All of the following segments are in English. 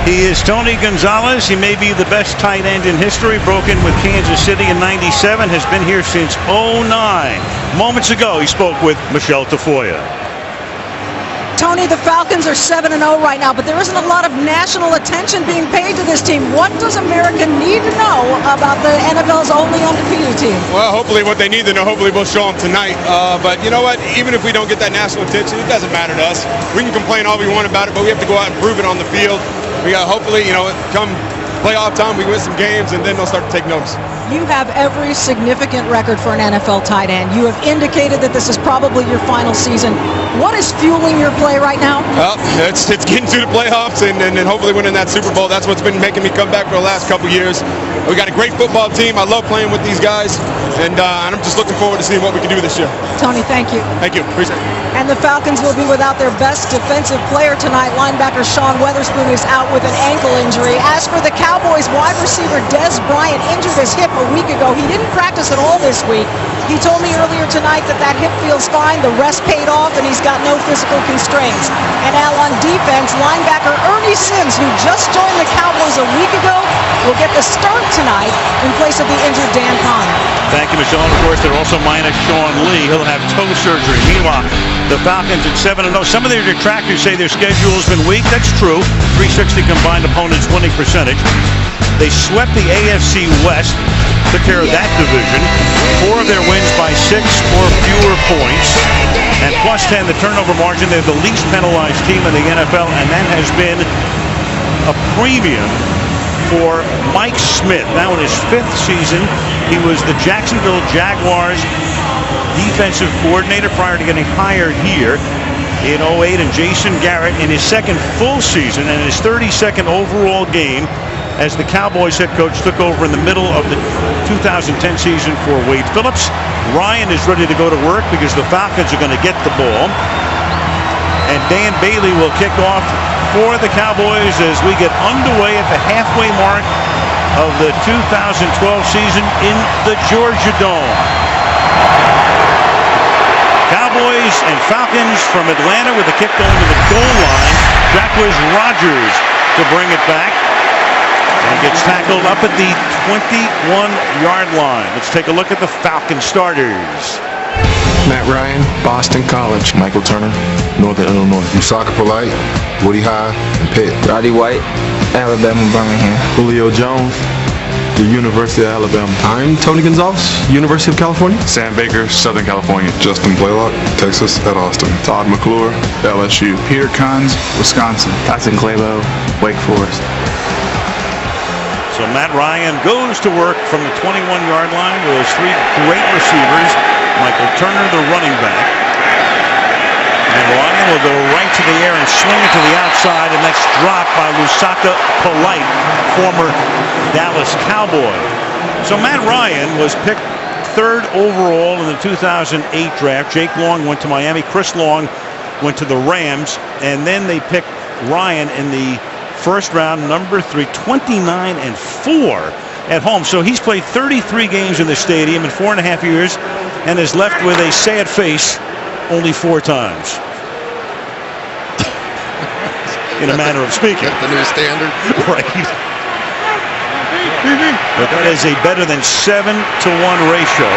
He is Tony Gonzalez. He may be the best tight end in history. Broke in with Kansas City in '97. Has been here since '09. Moments ago, he spoke with Michelle Tafoya. Tony, the Falcons are 7-0 right now, but there isn't a lot of national attention being paid to this team. What does America need to know about the NFL's only undefeated team? Well, hopefully what they need to know, hopefully we'll show them tonight. But you know what? Even if we don't get that national attention, it doesn't matter to us. We can complain all we want about it, but we have to go out and prove it on the field. We got hopefully, come playoff time, we win some games, and then they'll start to take notice. You have every significant record for an NFL tight end. You have indicated that this is probably your final season. What is fueling your play right now? Well, it's getting to the playoffs and hopefully winning that Super Bowl. That's what's been making me come back for the last couple years. We got a great football team. I love playing with these guys, and I'm just looking forward to seeing what we can do this year. Tony, thank you. Thank you. Appreciate it. And the Falcons will be without their best defensive player tonight. Linebacker Sean Weatherspoon is out with an ankle injury. As for the Cowboys, wide receiver Dez Bryant injured his hip a week ago. He didn't practice at all this week. He told me earlier tonight that hip feels fine, the rest paid off, and he's got no physical constraints. And now on defense, linebacker Ernie Sims, who just joined the Cowboys a week ago, will get the start tonight in place of the injured Dan Connor. Thank you, Michelle. And of course, they're also minus Sean Lee. He'll have toe surgery. Meanwhile, the Falcons at 7-0. Some of their detractors say their schedule has been weak. That's true. 360 combined opponents winning percentage. They swept the AFC West, took care of that division. 4 of their wins by 6 or fewer points. And plus 10, the turnover margin. They're the least penalized team in the NFL, and that has been a premium for Mike Smith. Now in his 5th season, he was the Jacksonville Jaguars defensive coordinator prior to getting hired here in '08, and Jason Garrett in his 2nd full season and his 32nd overall game as the Cowboys head coach took over in the middle of the 2010 season for Wade Phillips. Ryan is ready to go to work because the Falcons are going to get the ball. And Dan Bailey will kick off for the Cowboys as we get underway at the halfway mark of the 2012 season in the Georgia Dome. Cowboys and Falcons from Atlanta with the kick going to the goal line. That was Rodgers to bring it back. And gets tackled up at the 21-yard line. Let's take a look at the Falcon starters. Matt Ryan, Boston College. Michael Turner, Northern Illinois. Usaka Polite, Woody High, and Pitt. Roddy White, Alabama, Birmingham. Julio Jones, the University of Alabama. I'm Tony Gonzalez, University of California. Sam Baker, Southern California. Justin Blaylock, Texas at Austin. Todd McClure, LSU. Peter Kunz, Wisconsin. Tyson Clabo, Wake Forest. So Matt Ryan goes to work from the 21-yard line with those 3 great receivers. Michael Turner, the running back. And Ryan will go right to the air and swing it to the outside, and that's dropped by Usaka Polite, former Dallas Cowboy. So Matt Ryan was picked 3rd overall in the 2008 draft. Jake Long went to Miami. Chris Long went to the Rams. And then they picked Ryan in the 1st round, number 3, 29-4 at home. So he's played 33 games in the stadium in 4.5 years and is left with a sad face only 4 times. In a manner of speaking. The new standard. Right. But that is a better than 7-to-1 ratio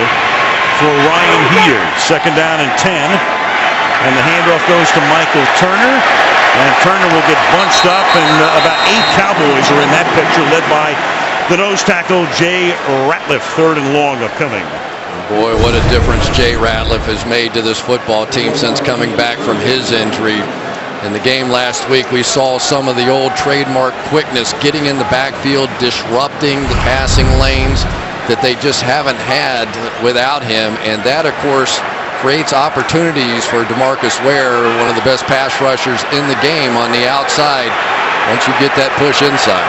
for Ryan here. 2nd down and 10. And the handoff goes to Michael Turner. And Turner will get bunched up, and about 8 Cowboys are in that picture, led by the nose tackle, Jay Ratliff, 3rd and long upcoming. Boy, what a difference Jay Ratliff has made to this football team since coming back from his injury. In the game last week, we saw some of the old trademark quickness, getting in the backfield, disrupting the passing lanes that they just haven't had without him. And that, of course, creates opportunities for DeMarcus Ware, one of the best pass rushers in the game, on the outside once you get that push inside.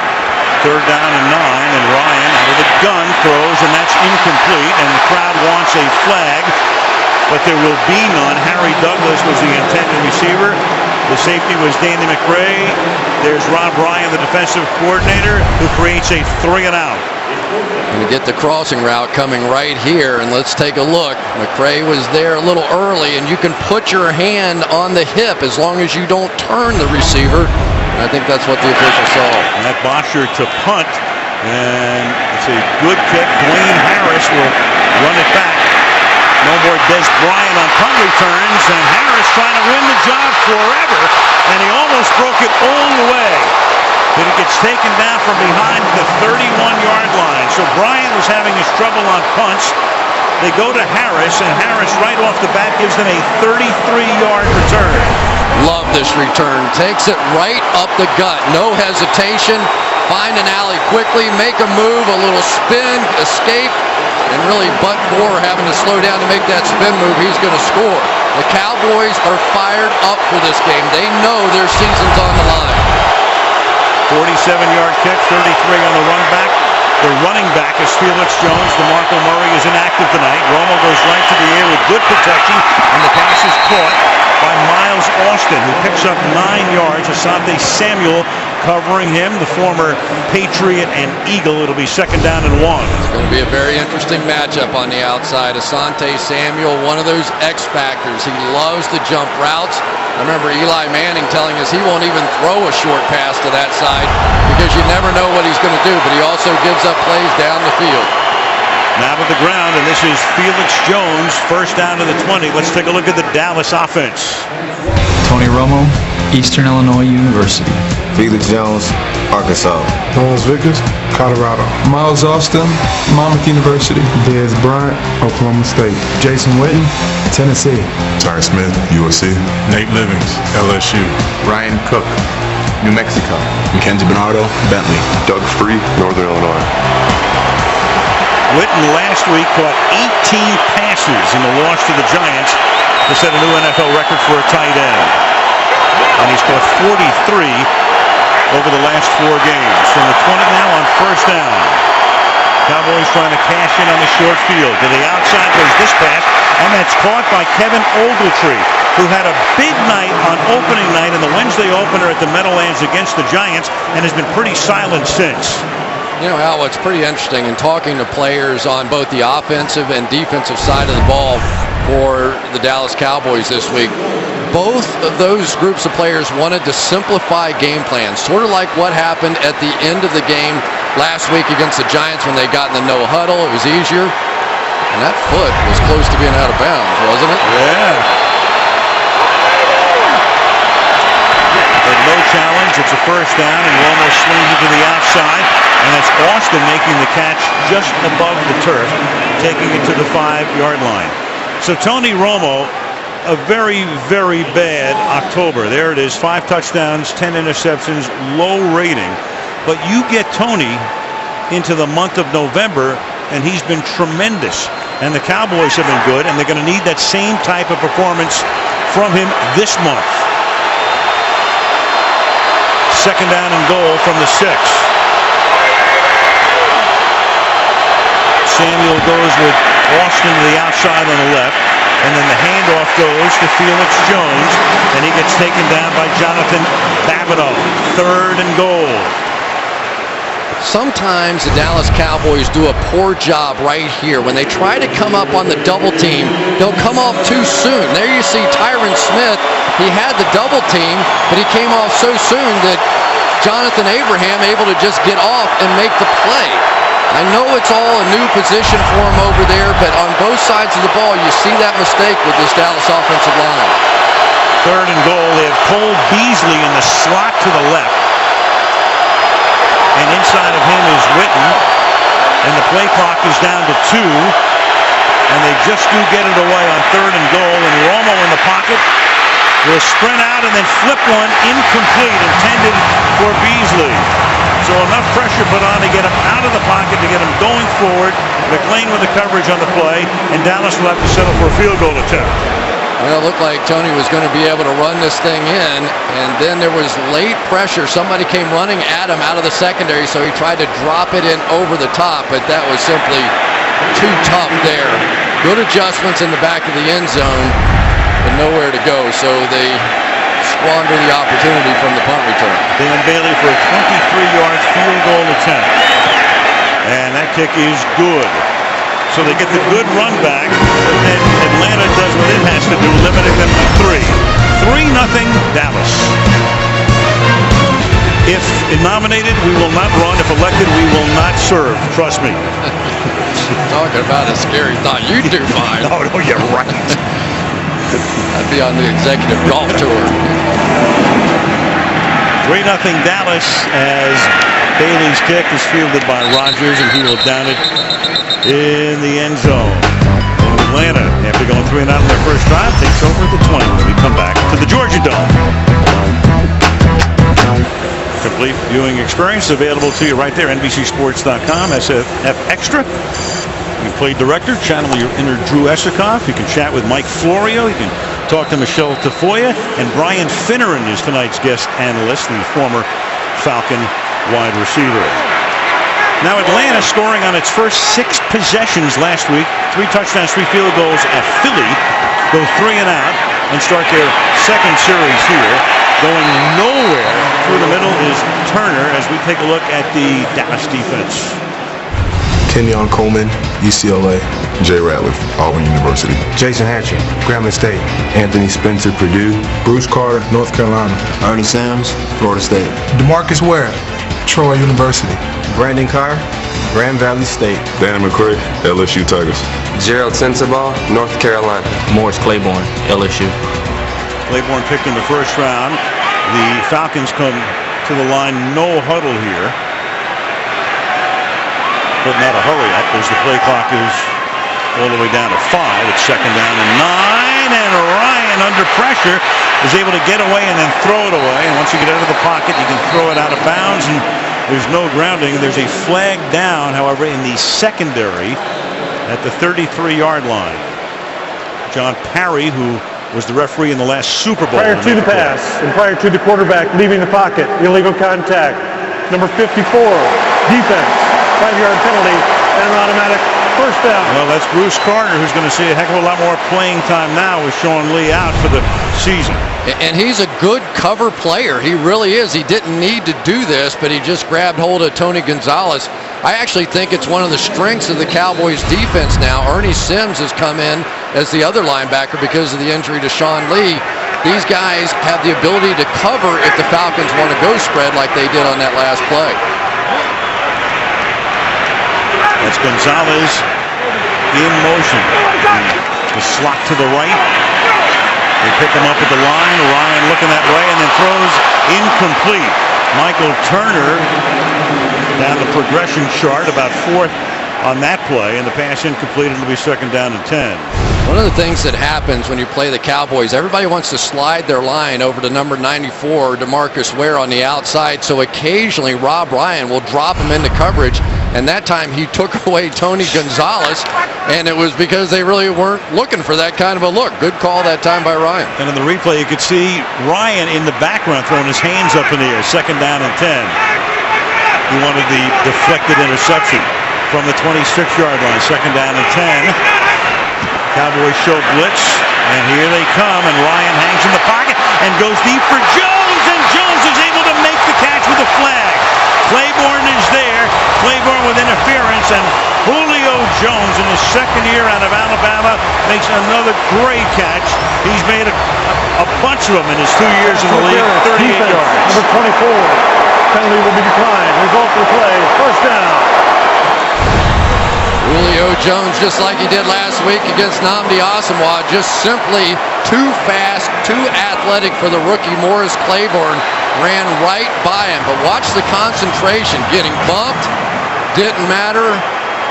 3rd down and 9, and Ryan out of the gun throws, and that's incomplete, and the crowd wants a flag, but there will be none. Harry Douglas was the intended receiver. The safety was Danny McRae. There's Rob Ryan, the defensive coordinator, who creates a 3-and-out. And we get the crossing route coming right here, and let's take a look. McRae was there a little early, and you can put your hand on the hip as long as you don't turn the receiver. I think that's what the official saw. And that Bosher to punt, and it's a good kick. Dwayne Harris will run it back. No more Des Bryant on punt returns, and Harris trying to win the job forever, and he almost broke it all the way. But it gets taken down from behind the 31-yard line. So Bryant was having his trouble on punts. They go to Harris, and Harris right off the bat gives them a 33-yard return. Love this return. Takes it right up the gut. No hesitation. Find an alley quickly, make a move, a little spin, escape, and really but for having to slow down to make that spin move, he's going to score. The Cowboys are fired up for this game. They know their season's on the line. 47-yard kick, 33 on the run back. The running back is Felix Jones. DeMarco Murray is inactive tonight. Romo goes right to the air with good protection, and the pass is caught by Miles Austin, who picks up 9 yards. Asante Samuel covering him, the former Patriot and Eagle. It'll be 2nd down and 1. It's going to be a very interesting matchup on the outside. Asante Samuel, one of those X factors. He loves to jump routes. I remember Eli Manning telling us he won't even throw a short pass to that side because you never know what he's going to do, but he also gives up plays down the field. Now to the ground, and this is Felix Jones, 1st down to the 20. Let's take a look at the Dallas offense. Tony Romo, Eastern Illinois University. Felix Jones, Arkansas. Lawrence Vickers, Colorado. Miles Austin, Monmouth University. Des Bryant, Oklahoma State. Jason Witten, Tennessee. Ty Smith, USC. Nate Livings, LSU. Ryan Cook, New Mexico. Mackenzie Bernardo, Bentley. Doug Free, Northern Illinois. Witten last week caught 18 passes in the loss to the Giants to set a new NFL record for a tight end. And he's caught 43 over the last 4 games. From the 20 now on 1st down. Cowboys trying to cash in on the short field. To the outside goes this pass, and that's caught by Kevin Ogletree, who had a big night on opening night in the Wednesday opener at the Meadowlands against the Giants and has been pretty silent since. You know, Al, what's pretty interesting in talking to players on both the offensive and defensive side of the ball for the Dallas Cowboys this week, both of those groups of players wanted to simplify game plans, sort of like what happened at the end of the game last week against the Giants when they got in the no huddle. It was easier, and that foot was close to being out of bounds, wasn't it? Yeah. But no challenge. It's a 1st down, and Romo swings it to the outside, and that's Austin making the catch just above the turf, taking it to the 5-yard line. So Tony Romo, a very, very bad October. There it is, 5 touchdowns, 10 interceptions, low rating. But you get Tony into the month of November, and he's been tremendous. And the Cowboys have been good, and they're going to need that same type of performance from him this month. 2nd down and goal from the 6. Samuel goes with Austin to the outside on the left, and then the handoff goes to Felix Jones, and he gets taken down by Jonathan Babineau. 3rd and goal. Sometimes the Dallas Cowboys do a poor job right here. When they try to come up on the double team, they'll come off too soon. There you see Tyron Smith. He had the double team, but he came off so soon that Jonathan Abraham able to just get off and make the play. I know it's all a new position for him over there, but on both sides of the ball, you see that mistake with this Dallas offensive line. 3rd and goal. They have Cole Beasley in the slot to the left. And inside of him is Witten. And the play clock is down to 2. And they just do get it away on 3rd and goal. And Romo in the pocket will sprint out and then flip one incomplete, intended for Beasley. So enough pressure put on to get him out of the pocket, to get him going forward. McLean with the coverage on the play, and Dallas will have to settle for a field goal attempt. Well, it looked like Tony was going to be able to run this thing in, and then there was late pressure. Somebody came running at him out of the secondary, so he tried to drop it in over the top, but that was simply too tough there. Good adjustments in the back of the end zone, but nowhere to go, so they squander the opportunity from the punt return. Dan Bailey for a 23-yard field goal attempt. And that kick is good. So they get the good run back, but then Atlanta does what it has to do, limiting them to 3. 3-0 Dallas. If nominated, we will not run. If elected, we will not serve. Trust me. Talking about a scary thought. You do fine. No, you're right. I'd be on the executive golf tour. 3-0 Dallas as Bailey's kick is fielded by Rogers, and he will down it in the end zone. Atlanta, after going 3-0 in their first drive, takes over at the 20 when we come back to the Georgia Dome. Complete viewing experience available to you right there, NBCSports.com, SFF Extra. You can play director, channel your inner Drew Esikoff. You can chat with Mike Florio. You can talk to Michelle Tafoya. And Brian Finneran is tonight's guest analyst, the former Falcon wide receiver. Now Atlanta scoring on its first 6 possessions last week. 3 touchdowns, 3 field goals at Philly. Go 3 and out and start their second series here. Going nowhere through the middle is Turner as we take a look at the Dallas defense. Kenyon Coleman, UCLA. Jay Ratliff, Auburn University. Jason Hatcher, Grambling State. Anthony Spencer, Purdue. Bruce Carter, North Carolina. Ernie Sams, Florida State. DeMarcus Ware, Troy University. Brandon Carr, Grand Valley State. Danny McCray, LSU Tigers. Gerald Sensabaugh, North Carolina. Morris Claiborne, LSU. Claiborne picked in the first round. The Falcons come to the line, no huddle here. But not a hurry up as the play clock is all the way down to 5. It's 2nd down and 9. And Ryan, under pressure, is able to get away and then throw it away. And once you get out of the pocket, you can throw it out of bounds. And there's no grounding. There's a flag down, however, in the secondary at the 33-yard line. John Parry, who was the referee in the last Super Bowl. Prior to the pass and prior to the quarterback leaving the pocket, illegal contact. Number 54, defense, 5-yard penalty, and an automatic first down. Well, that's Bruce Carter, who's going to see a heck of a lot more playing time now with Sean Lee out for the season. And he's a good cover player. He really is. He didn't need to do this, but he just grabbed hold of Tony Gonzalez. I actually think it's one of the strengths of the Cowboys defense now. Ernie Sims has come in as the other linebacker because of the injury to Sean Lee. These guys have the ability to cover if the Falcons want to go spread like they did on that last play. That's Gonzalez in motion. The slot to the right. They pick him up at the line. Ryan looking that way and then throws incomplete. Michael Turner down the progression chart, about 4th on that play, and the pass incomplete. It'll be 2nd down and 10. One of the things that happens when you play the Cowboys, everybody wants to slide their line over to number 94, DeMarcus Ware on the outside, so occasionally Rob Ryan will drop him into coverage, and that time he took away Tony Gonzalez, and it was because they really weren't looking for that kind of a look. Good call that time by Ryan. And in the replay, you could see Ryan in the background throwing his hands up in the air. 2nd down and 10. He wanted the deflected interception from the 26-yard line. 2nd down and 10. Cowboys show blitz, and here they come, and Ryan hangs in the pocket and goes deep for Jones, and Jones is able to make the catch with a flag. Claiborne is there. Claiborne with interference, and Julio Jones in his 2nd year out of Alabama makes another great catch. He's made a bunch of them in his 2 years in the league. 38 yards. Number 24. Penalty will be declined. Result of the play, first down. Julio Jones, just like he did last week against Nnamdi Asomugha, just simply too fast, too athletic for the rookie Morris Claiborne. Ran right by him, but watch the concentration. Getting bumped, didn't matter.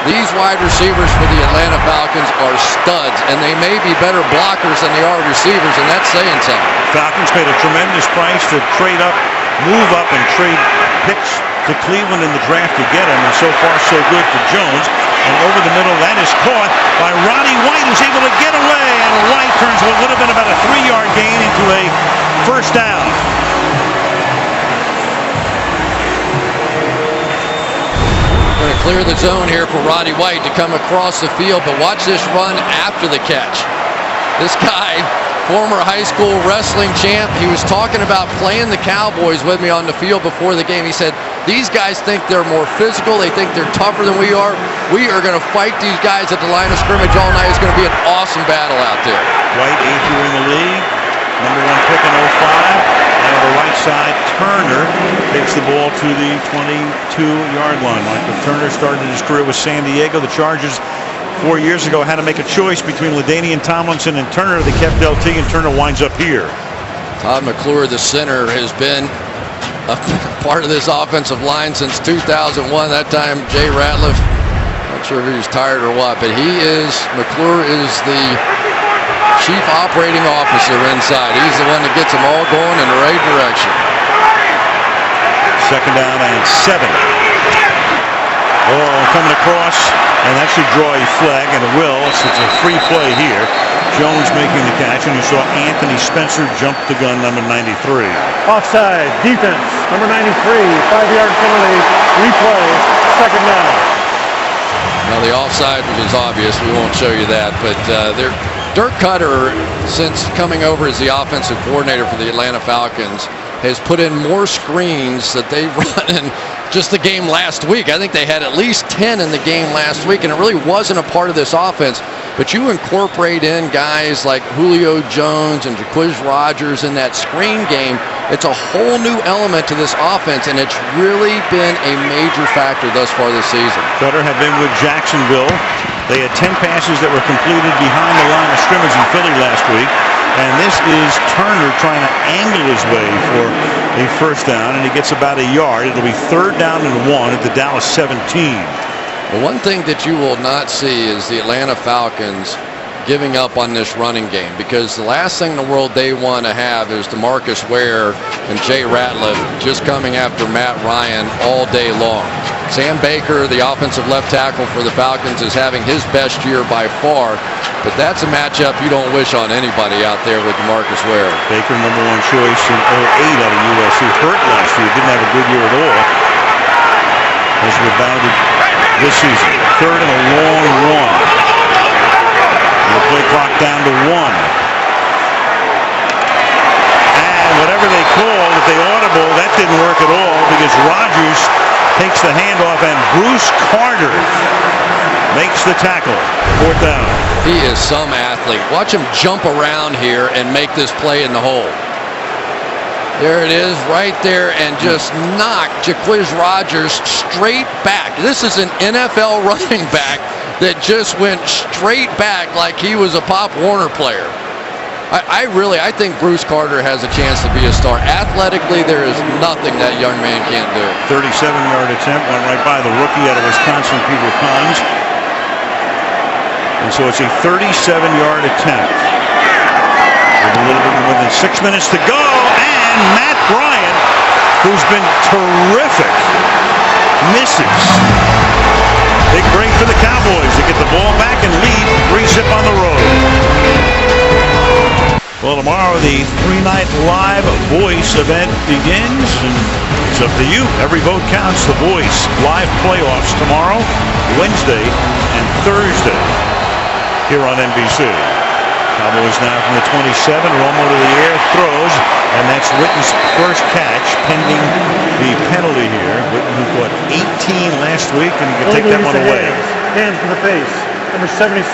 These wide receivers for the Atlanta Falcons are studs, and they may be better blockers than they are receivers, and that's saying something. Falcons paid a tremendous price to trade up, move up, and trade picks to Cleveland in the draft to get him, and so far so good for Jones. And over the middle, that is caught by Roddy White, who's able to get away, and White turns what would have been about a 3-yard gain into a first down. Going to clear the zone here for Roddy White to come across the field, but watch this run after the catch. This guy, former high school wrestling champ, he was talking about playing the Cowboys with me on the field before the game. He said, these guys think they're more physical. They think they're tougher than we are. We are going to fight these guys at the line of scrimmage all night. It's going to be an awesome battle out there. White, 8th year in the league, number 1 pick in 05. And the right side. Turner takes the ball to the 22-yard line. Michael Turner started his career with San Diego. The Chargers 4 years ago had to make a choice between LaDainian Tomlinson and Turner. They kept LT, and Turner winds up here. Todd McClure, the center, has been a part of this offensive line since 2001. That time, Jay Ratliff, not sure if he was tired or what, but McClure is the chief operating officer inside. He's the one that gets them all going in the right direction. Second down and 7. Oh, coming across, and that should draw a flag, and it will. It's a free play here. Jones making the catch, and you saw Anthony Spencer jump the gun, number 93. Offside, defense, number 93, 5-yard penalty, replay, second down. Now the offside was obvious. We won't show you that, but Dirk Cutter, since coming over as the offensive coordinator for the Atlanta Falcons, has put in more screens that they run in just the game last week. I think they had at least 10 in the game last week, and it really wasn't a part of this offense. But you incorporate in guys like Julio Jones and Jacquizz Rodgers in that screen game, it's a whole new element to this offense, and it's really been a major factor thus far this season. Cutter had been with Jacksonville. They had 10 passes that were completed behind the line of scrimmage in Philly last week. And this is Turner trying to angle his way for a first down, and he gets about a yard. It'll be 3rd down and 1 at the Dallas 17. Well, one thing that you will not see is the Atlanta Falcons giving up on this running game, because the last thing in the world they want to have is DeMarcus Ware and Jay Ratliff just coming after Matt Ryan all day long. Sam Baker, the offensive left tackle for the Falcons, is having his best year by far, but that's a matchup you don't wish on anybody out there with DeMarcus Ware. Baker, number 1 choice in 08 out of USC, hurt last year, didn't have a good year at all. Has rebounded this season. 3rd and a long 1. The play clock down to 1. And whatever they called, if they audible, that didn't work at all, because Rodgers takes the handoff, and Bruce Carter makes the tackle. 4th down. He is some athlete. Watch him jump around here and make this play in the hole. There it is, right there, and just knock Jacquizz Rodgers straight back. This is an NFL running back that just went straight back like he was a Pop Warner player. I think Bruce Carter has a chance to be a star. Athletically, there is nothing that young man can't do. 37-yard attempt, went right by the rookie out of Wisconsin, Peter Pons. And so it's a 37-yard attempt. With a little bit more than 6 minutes to go, and Matt Bryant, who's been terrific, misses. Big break for the Cowboys to get the ball back and lead 3-zip on the road. Well, tomorrow the 3-night live Voice event begins, and it's up to you. Every vote counts. The Voice live playoffs tomorrow, Wednesday, and Thursday here on NBC. Cowboys now from the 27. Romo to the air, throws, and that's Witten's first catch pending the penalty here. Witten, who caught 18 last week, and he can take that one away. Hands to the face. Number 77.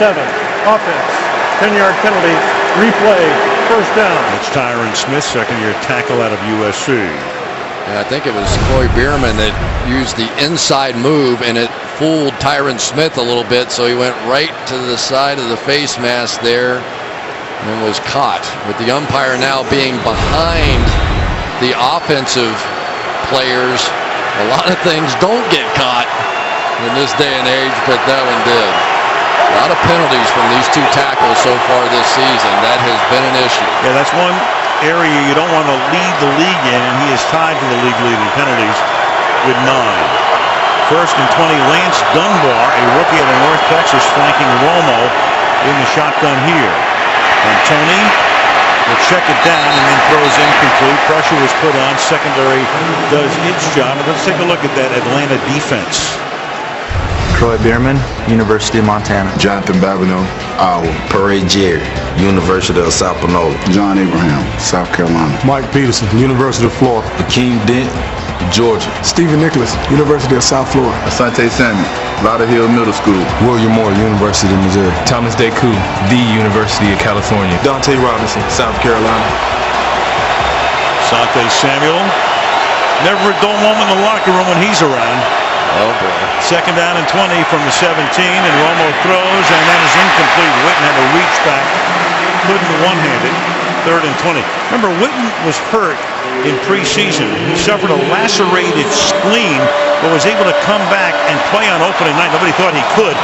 Offense. 10-yard penalty. Replay. First down. That's Tyron Smith, second-year tackle out of USC. And I think it was Troy Bierman that used the inside move, and it fooled Tyron Smith a little bit, so he went right to the side of the face mask there and was caught, with the umpire now being behind the offensive players. A lot of things don't get caught in this day and age, but that one did. A lot of penalties from these two tackles so far this season. That has been an issue. Yeah, that's one area you don't want to lead the league in, and he is tied for the league lead in penalties with 9. First and 20, Lance Dunbar, a rookie out of North Texas, flanking Romo in the shotgun here. And Tony will check it down and then throws incomplete. Pressure was put on. Secondary does its job. Let's take a look at that Atlanta defense. Troy Bierman, University of Montana. Jonathan Babineau, Iowa. Parade Jerry, University of South Panola. John Abraham, South Carolina. Mike Peterson, University of Florida. Akeem Dent, Georgia. Stephen Nicholas, University of South Florida. Asante Samuel, Lauderhill Middle School. William Moore, University of Missouri. Thomas Deku, the University of California. Dante Robinson, South Carolina. Asante Samuel. Never a dull moment in the locker room when he's around. Oh, boy. Second down and 20 from the 17, and Romo throws, and that is incomplete. Witten had to reach back. Couldn't one-hand it. 3rd and 20. Remember, Witten was hurt in preseason. He suffered a lacerated spleen, but was able to come back and play on opening night. Nobody thought he could.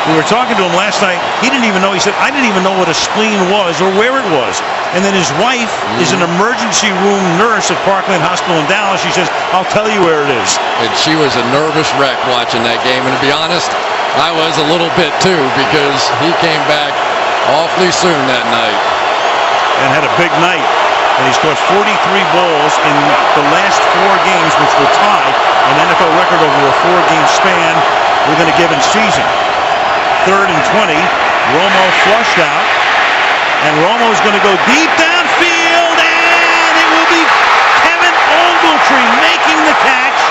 We were talking to him last night. He didn't even know. He said, I didn't even know what a spleen was or where it was. And then his wife is an emergency room nurse at Parkland Hospital in Dallas. She says, I'll tell you where it is. And she was a nervous wreck watching that game. And to be honest, I was a little bit too, because he came back awfully soon that night. And had a big night. And he's caught 43 balls in the last 4 games, which will tie an NFL record over a 4-game span within a given season. 3rd and 20. Romo flushed out. And Romo's going to go deep downfield. And it will be Kevin Ogletree making the catch.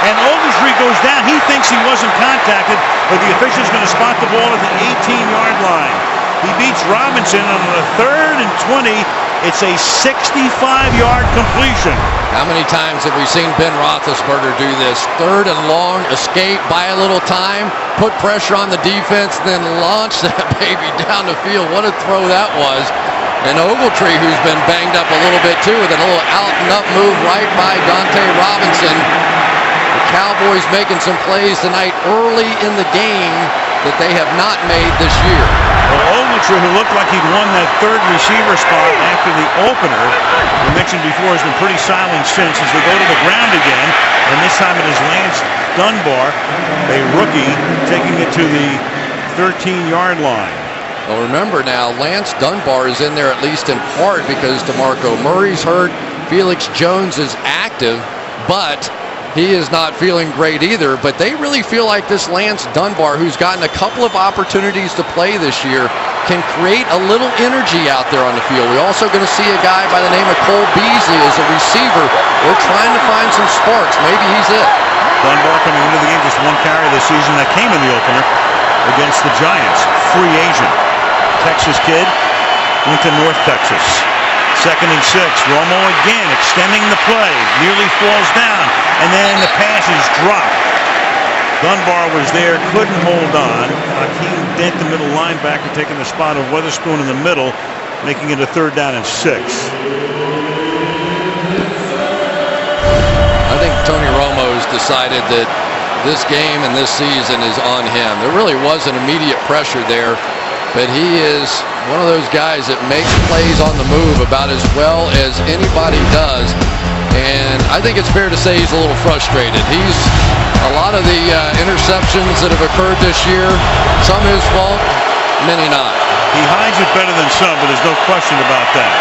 And Ogletree goes down. He thinks he wasn't contacted, but the official's going to spot the ball at the 18-yard line. He beats Robinson on the 3rd and 20. It's a 65-yard completion. How many times have we seen Ben Roethlisberger do this? 3rd and long, escape, buy a little time, put pressure on the defense, then launch that baby down the field. What a throw that was. And Ogletree, who's been banged up a little bit too, with a little out and up move right by Dante Robinson. The Cowboys making some plays tonight early in the game that they have not made this year. Well, Ogletree, who looked like he'd won that 3rd receiver spot after the opener, we mentioned before, has been pretty silent since as they go to the ground again. And this time it is Lance Dunbar, a rookie, taking it to the 13-yard line. Well, remember now, Lance Dunbar is in there at least in part because DeMarco Murray's hurt. Felix Jones is active, but he is not feeling great either. But they really feel like this Lance Dunbar, who's gotten a couple of opportunities to play this year, can create a little energy out there on the field. We're also going to see a guy by the name of Cole Beasley as a receiver. We're trying to find some sparks. Maybe he's it. Dunbar coming into the game, just 1 carry this season that came in the opener against the Giants. Free agent. Texas kid, went to North Texas. 2nd and 6. Romo again extending the play. Nearly falls down. And then the pass is dropped. Dunbar was there, couldn't hold on. Hakeem Dent, the middle linebacker, taking the spot of Weatherspoon in the middle, making it a 3rd down and 6. I think Tony Romo's decided that this game and this season is on him. There really wasn't immediate pressure there, but he is one of those guys that makes plays on the move about as well as anybody does. And I think it's fair to say he's a little frustrated. He's a lot of the interceptions that have occurred this year, some his fault, many not. He hides it better than some, but there's no question about that.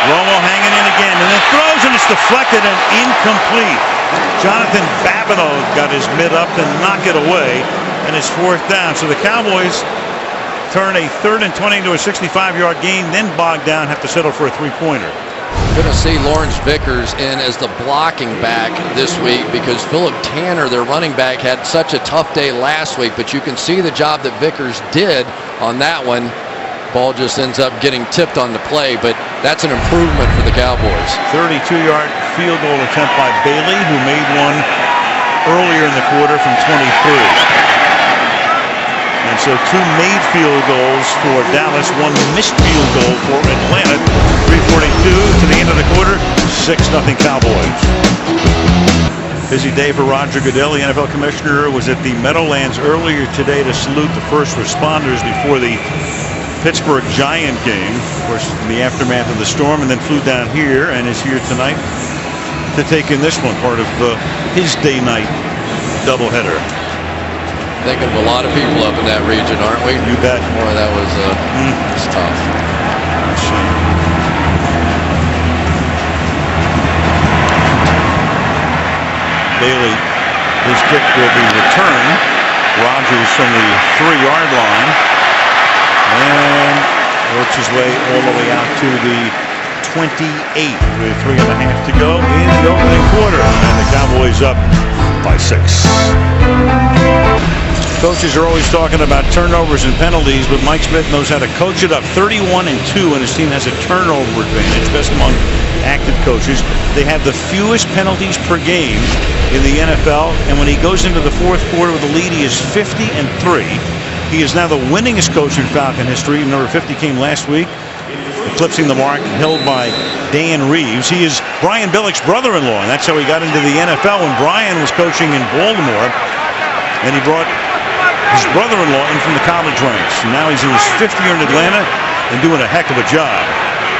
Romo hanging in again, and then throws, and it's deflected and incomplete. Jonathan Babineau got his mid up to knock it away, and it's 4th down. So the Cowboys turn a 3rd and 20 into a 65-yard gain, then bog down, have to settle for a 3-pointer. Going to see Lawrence Vickers in as the blocking back this week because Philip Tanner, their running back, had such a tough day last week, but you can see the job that Vickers did on that one. Ball just ends up getting tipped on the play, but that's an improvement for the Cowboys. 32-yard field goal attempt by Bailey, who made one earlier in the quarter from 23. And so 2 made field goals for Dallas, 1 missed field goal for Atlanta. 3:42 to the end of the quarter, 6-0 Cowboys. Busy day for Roger Goodell. The NFL commissioner was at the Meadowlands earlier today to salute the first responders before the Pittsburgh Giant game, of course, in the aftermath of the storm, and then flew down here and is here tonight to take in this one, part of his day night doubleheader. Thinking of a lot of people up in that region, aren't we? You bet. Boy, that was it's tough. Bailey, his kick will be returned. Rodgers from the 3-yard line. And works his way all the way out to the 28 with 3.5 to go in the opening quarter. And the Cowboys up by 6. Coaches are always talking about turnovers and penalties, but Mike Smith knows how to coach it up. 31-2, and his team has a turnover advantage, best among active coaches. They have the fewest penalties per game in the NFL, and when he goes into the fourth quarter with a lead, he is 50-3. He is now the winningest coach in Falcon history. Number 50 came last week, eclipsing the mark held by Dan Reeves. He is Brian Billick's brother-in-law, and that's how he got into the NFL when Brian was coaching in Baltimore, and he brought his brother-in-law in from the college ranks. And now he's in his 5th year in Atlanta and doing a heck of a job.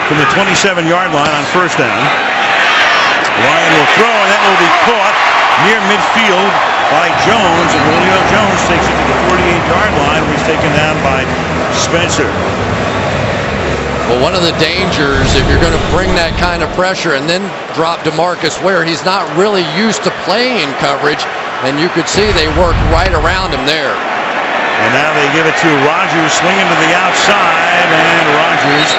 From the 27-yard line on first down, Ryan will throw, and that will be caught near midfield by Jones, and Julio Jones takes it to the 48-yard line, where he's taken down by Spencer. Well, one of the dangers, if you're going to bring that kind of pressure and then drop DeMarcus Ware, he's not really used to playing in coverage, and you could see they work right around him there. And now they give it to Rodgers, swinging to the outside, and Rodgers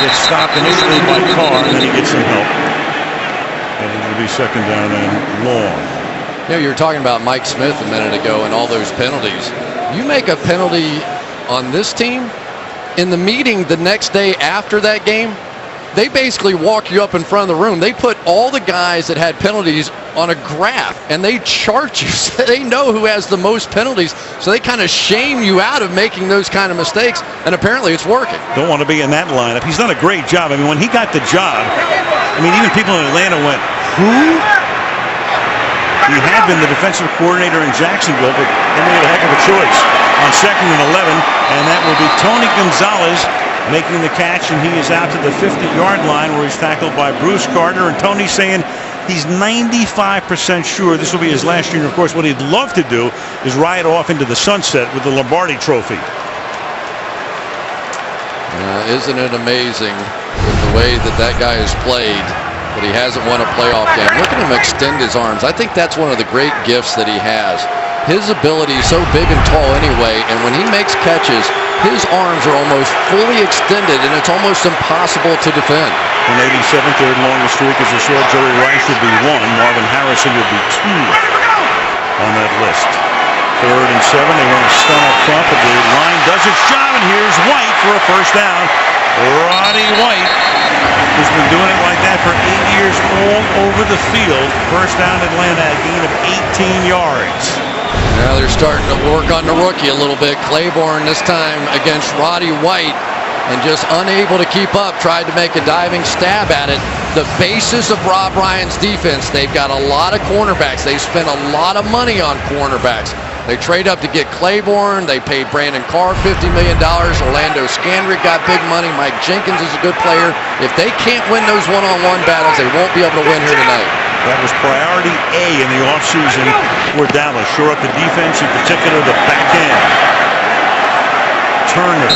gets stopped initially by Carr, and then he gets some help. And it will be second down and long. You know, you were talking about Mike Smith a minute ago and all those penalties. You make a penalty on this team, in the meeting the next day after that game, they basically walk you up in front of the room. They put all the guys that had penalties on a graph, and they chart you. So they know who has the most penalties, so they kind of shame you out of making those kind of mistakes, and apparently it's working. Don't want to be in that lineup. He's done a great job. I mean, when he got the job, I mean, even people in Atlanta went, who? He had been the defensive coordinator in Jacksonville, but they made a heck of a choice on 2nd and 11, and that will be Tony Gonzalez making the catch, and he is out to the 50-yard line, where he's tackled by Bruce Gardner. And Tony's saying he's 95% sure this will be his last year. And of course, what he'd love to do is ride off into the sunset with the Lombardi Trophy. Isn't it amazing with the way that guy has played, that he hasn't won a playoff game? Look at him extend his arms. I think that's one of the great gifts that he has. His ability is so big and tall anyway, and when he makes catches, his arms are almost fully extended, and it's almost impossible to defend. An 87th, third longest streak, as you saw. Jerry Rice would be 1. Marvin Harrison would be 2 on that list. 3rd and 7. They want to stun up front, but the line does its job, and here's White for a first down. Roddy White has been doing it like that for 8 years all over the field. First down Atlanta, a gain of 18 yards. Now they're starting to work on the rookie a little bit. Claiborne this time against Roddy White, and just unable to keep up, tried to make a diving stab at it. The basis of Rob Ryan's defense, they've got a lot of cornerbacks. They spent a lot of money on cornerbacks. They trade up to get Claiborne. They paid Brandon Carr $50 million. Orlando Scandrick got big money. Mike Jenkins is a good player. If they can't win those one-on-one battles, they won't be able to win here tonight. That was priority A in the offseason for Dallas. Shore up the defense, in particular the back end. Turner.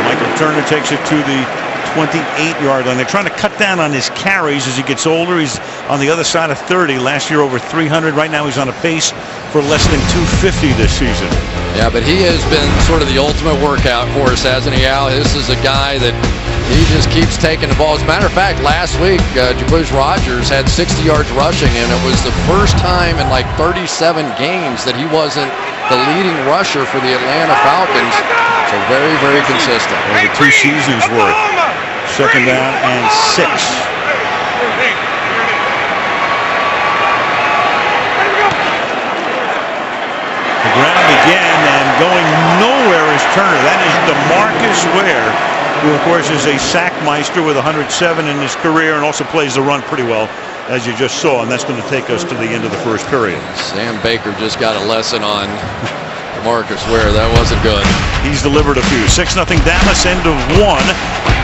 Michael Turner takes it to the 28-yard line. They're trying to cut down on his carries as he gets older. He's on the other side of 30. Last year over 300. Right now he's on a pace for less than 250 this season. Yeah, but he has been sort of the ultimate workout for us, hasn't he, Al? This is a guy that he just keeps taking the ball. As a matter of fact, last week, Jacquizz Rodgers had 60 yards rushing, and it was the first time in like 37 games that he wasn't the leading rusher for the Atlanta Falcons. So very, very consistent. Over 2 seasons worth. Second down and 6. The ground again, and going nowhere is Turner. That is DeMarcus Ware, who of course is a sackmeister with 107 in his career, and also plays the run pretty well, as you just saw, and that's going to take us to the end of the first period. Sam Baker just got a lesson on DeMarcus Ware. That wasn't good. He's delivered a few. 6-0 Dallas, end of 1.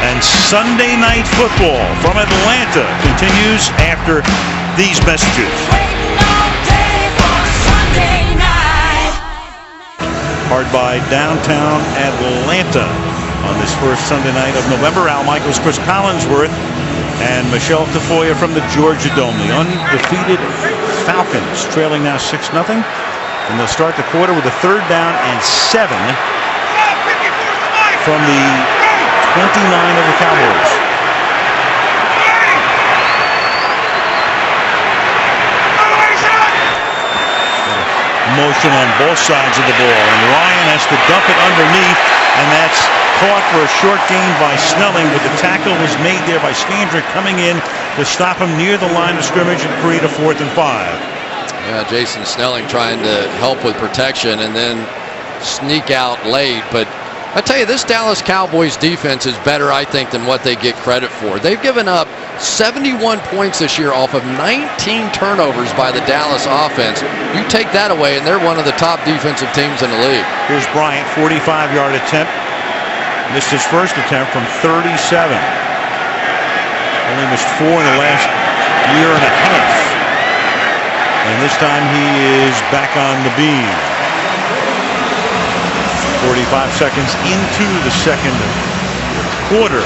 And Sunday Night Football from Atlanta continues after these messages. Hard by downtown Atlanta on this first Sunday night of November. Al Michaels, Chris Collinsworth, and Michelle Tafoya from the Georgia Dome. The undefeated Falcons trailing now 6-0. And they'll start the quarter with a 3rd down and 7 from the 29 of the Cowboys. motion on both sides of the ball. And Ryan has to dump it underneath, and that's caught for a short gain by Snelling, but the tackle was made there by Scandrick coming in to stop him near the line of scrimmage and create a 4th and 5. Yeah, Jason Snelling trying to help with protection and then sneak out late. But I tell you, this Dallas Cowboys defense is better, I think, than what they get credit for. They've given up 71 points this year off of 19 turnovers by the Dallas offense. You take that away, and they're one of the top defensive teams in the league. Here's Bryant, 45-yard attempt. Missed his first attempt from 37. Only missed 4 in the last year and a half. And this time he is back on the beam. 45 seconds into the second quarter.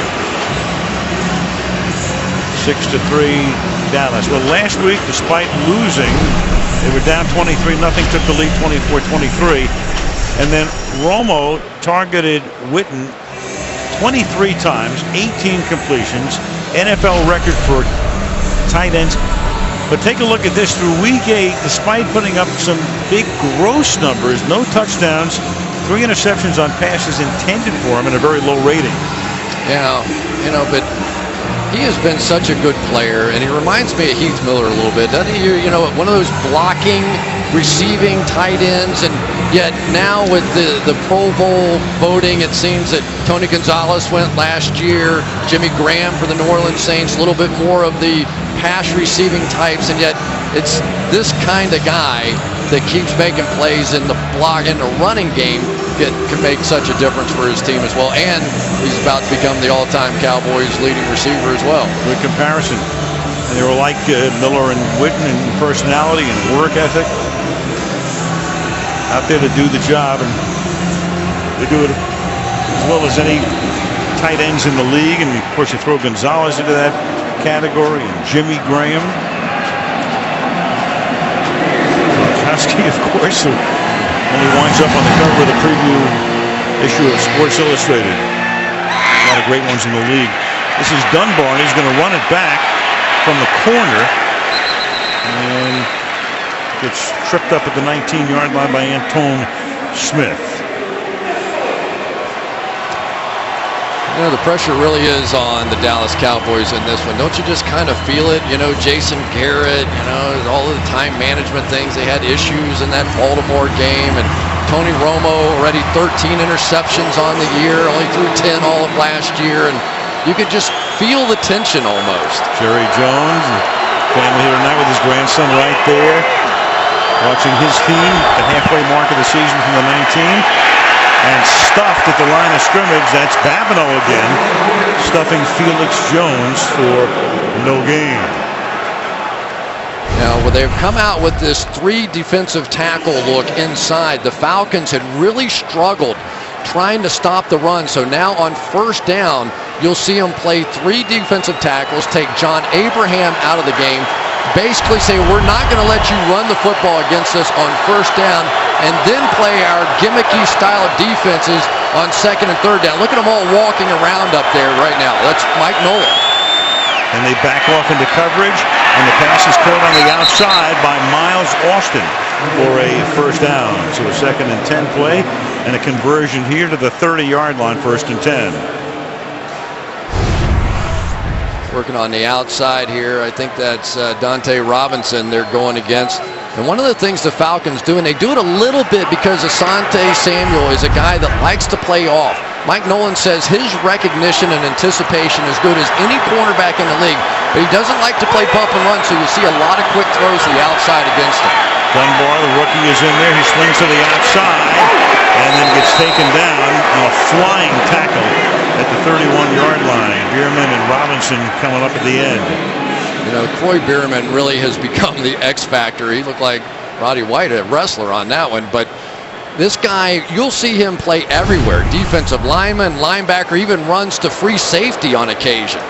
6-3 Dallas. Well, last week, despite losing, they were down 23-0, took the lead 24-23. And then Romo targeted Witten 23 times, 18 completions, NFL record for tight ends. But take a look at this through week 8, despite putting up some big gross numbers, no touchdowns, 3 interceptions on passes intended for him, and a very low rating. Yeah, but he has been such a good player, and he reminds me of Heath Miller a little bit, doesn't he? One of those blocking, receiving tight ends, and yet now with the Pro Bowl voting, it seems that Tony Gonzalez went last year, Jimmy Graham for the New Orleans Saints, a little bit more of the pass receiving types, and yet it's this kind of guy that keeps making plays in the running game that can make such a difference for his team as well. And he's about to become the all-time Cowboys leading receiver as well. Good comparison. And they were like Miller and Witten in personality and work ethic. Out there to do the job, and they do it as well as any tight ends in the league. And of course, you throw Gonzalez into that category, and Jimmy Graham. Gronkowski, of course, who only winds up on the cover of the preview issue of Sports Illustrated. A lot of great ones in the league. This is Dunbar, and he's going to run it back from the corner, and gets tripped up at the 19-yard line by Antone Smith. The pressure really is on the Dallas Cowboys in this one. Don't you just kind of feel it? Jason Garrett, all of the time management things. They had issues in that Baltimore game. And Tony Romo, already 13 interceptions on the year, only threw 10 all of last year. And you could just feel the tension almost. Jerry Jones, family here tonight with his grandson right there, watching his team at the halfway mark of the season from the 19. And stuffed at the line of scrimmage. That's Babineau again, stuffing Felix Jones for no gain. Now, they've come out with this 3 defensive tackle look inside. The Falcons had really struggled trying to stop the run. So now on first down, you'll see them play 3 defensive tackles, take John Abraham out of the game, basically say, we're not going to let you run the football against us on first down, and then play our gimmicky style of defenses on second and third down. Look at them all walking around up there right now. That's Mike Nolan. And they back off into coverage, and the pass is caught on the outside by Miles Austin for a first down. So a 2nd and 10 play, and a conversion here to the 30-yard line, 1st and 10. Working on the outside here. I think that's Dante Robinson they're going against. And one of the things the Falcons do, and they do it a little bit because Asante Samuel is a guy that likes to play off. Mike Nolan says his recognition and anticipation is good as any cornerback in the league, but he doesn't like to play bump and run, so you see a lot of quick throws to the outside against him. Dunbar, the rookie, is in there. He swings to the outside and then gets taken down on a flying tackle at the 31-yard line. Bierman and Robinson coming up at the end. Croy Bierman really has become the X factor. He looked like Roddy White, a wrestler on that one. But this guy, you'll see him play everywhere. Defensive lineman, linebacker, even runs to free safety on occasion.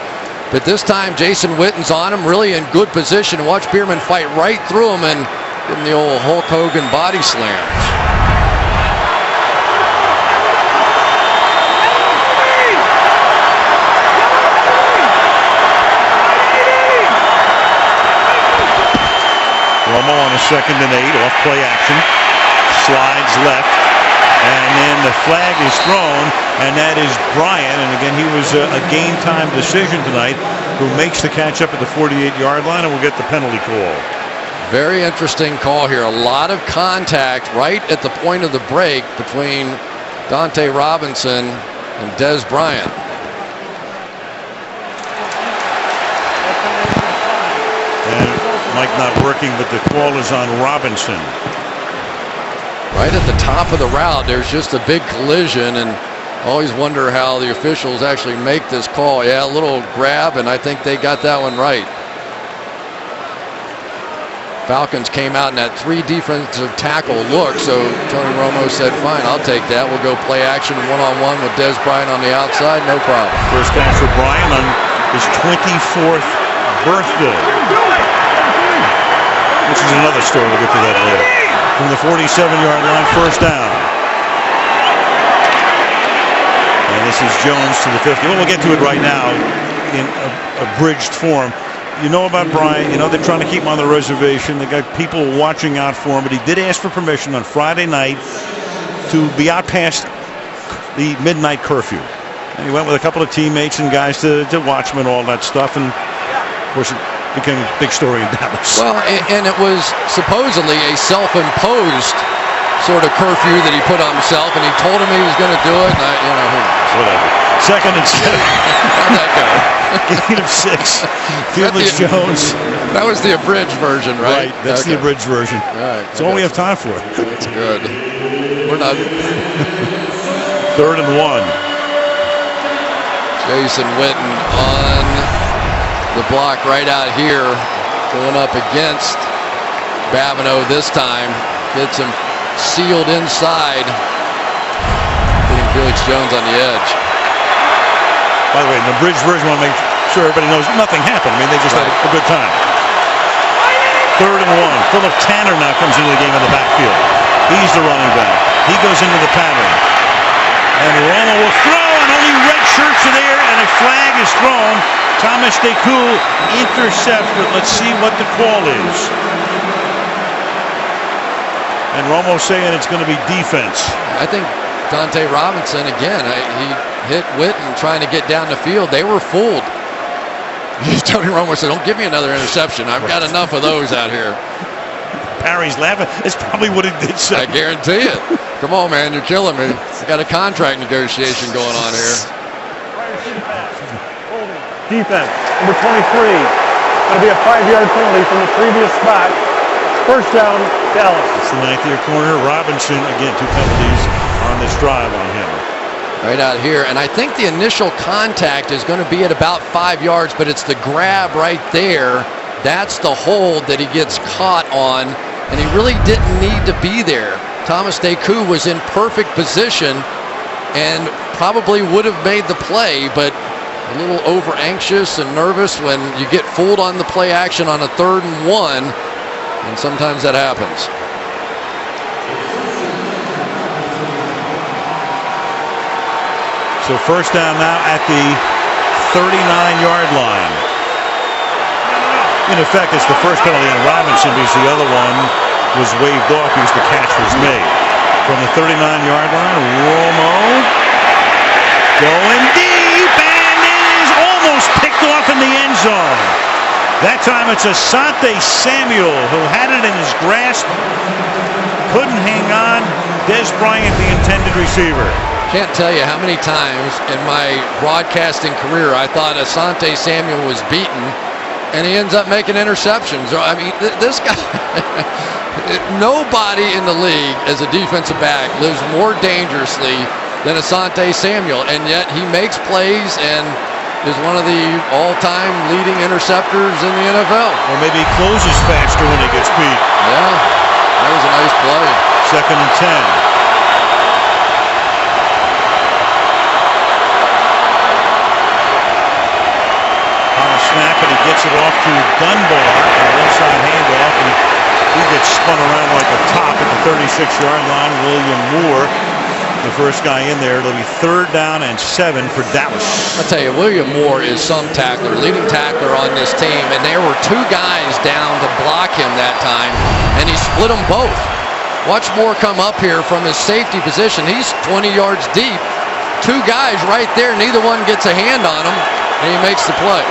But this time, Jason Witten's on him, really in good position. Watch Bierman fight right through him and give him the old Hulk Hogan body slams. Romo on a 2nd and 8, off play action. slides left. And then the flag is thrown, and that is Bryant. And again, he was a game-time decision tonight, who makes the catch up at the 48-yard line and will get the penalty call. Very interesting call here. A lot of contact right at the point of the break between Dante Robinson and Des Bryant. And Mike not working, but the call is on Robinson. Right at the top of the route, there's just a big collision, and always wonder how the officials actually make this call. Yeah, a little grab, and I think they got that one right. Falcons came out in that 3 defensive tackle look, so Tony Romo said, fine, I'll take that. We'll go play action one-on-one with Des Bryant on the outside, no problem. First catch for Bryant on his 24th birthday. This is another story. We'll get to that later. From the 47-yard line, first down. And this is Jones to the 50. Well, we'll get to it right now in a abridged form. You know about Bryant. You know they're trying to keep him on the reservation. They got people watching out for him, but he did ask for permission on Friday night to be out past the midnight curfew. And he went with a couple of teammates and guys to watch him and all that stuff. And of course, it became a big story in Dallas. Well, and it was supposedly a self-imposed sort of curfew that he put on himself, and he told him he was going to do it. And whatever. Second and 7. How'd that go? Gain of 6. Fieldless Jones. That was the abridged version, right? Right. That's the abridged version. All right. That's all we have time for. That's good. We're not. Third and 1. Jason Witten on the block right out here, going up against Babineau this time. Gets him sealed inside. Getting Felix Jones on the edge. By the way, in the bridge version, I want to make sure everybody knows nothing happened. I mean, they just had a good time. Third and 1. Philip Tanner now comes into the game in the backfield. He's the running back. He goes into the pattern. And Romo will throw, and only red shirts are there, and a flag is thrown. Thomas Decoud intercepts, but let's see what the call is. And Romo saying it's going to be defense. I think Dante Robinson, again, he hit Witten trying to get down the field. They were fooled. Tony Romo said, don't give me another interception. I've got enough of those out here. Parry's laughing. It's probably what he did say. I guarantee it. Come on, man, you're killing me. I got a contract negotiation going on here. Defense, number 23. Going to be a 5-yard penalty from the previous spot. First down, Dallas. It's the 9th-year corner. Robinson, again, 2 penalties on this drive on him. Right out here, and I think the initial contact is going to be at about 5 yards, but it's the grab right there. That's the hold that he gets caught on, and he really didn't need to be there. Thomas Decoud was in perfect position and probably would have made the play, but a little over anxious and nervous when you get fooled on the play action on a 3rd and 1, and sometimes that happens. So first down now at the 39-yard line. In effect, it's the first penalty on Robinson because the other one was waved off because the catch was made. From the 39-yard line, Romo going deep, and it is almost picked off in the end zone. That time it's Asante Samuel who had it in his grasp, couldn't hang on. Des Bryant, the intended receiver. Can't tell you how many times in my broadcasting career I thought Asante Samuel was beaten, and he ends up making interceptions. I mean, this guy, nobody in the league as a defensive back lives more dangerously than Asante Samuel, and yet he makes plays and is one of the all-time leading interceptors in the NFL. Or maybe he closes faster when he gets beat. Yeah, that was a nice play. 2nd and 10. Snap, and he gets it off to Dunbar, an inside handoff, and he gets spun around like a top at the 36-yard line. William Moore, the first guy in there. It'll be 3rd down and 7 for Dallas. I'll tell you, William Moore is some tackler, leading tackler on this team, and there were 2 guys down to block him that time, and he split them both. Watch Moore come up here from his safety position. He's 20 yards deep. Two guys right there. Neither one gets a hand on him, and he makes the play.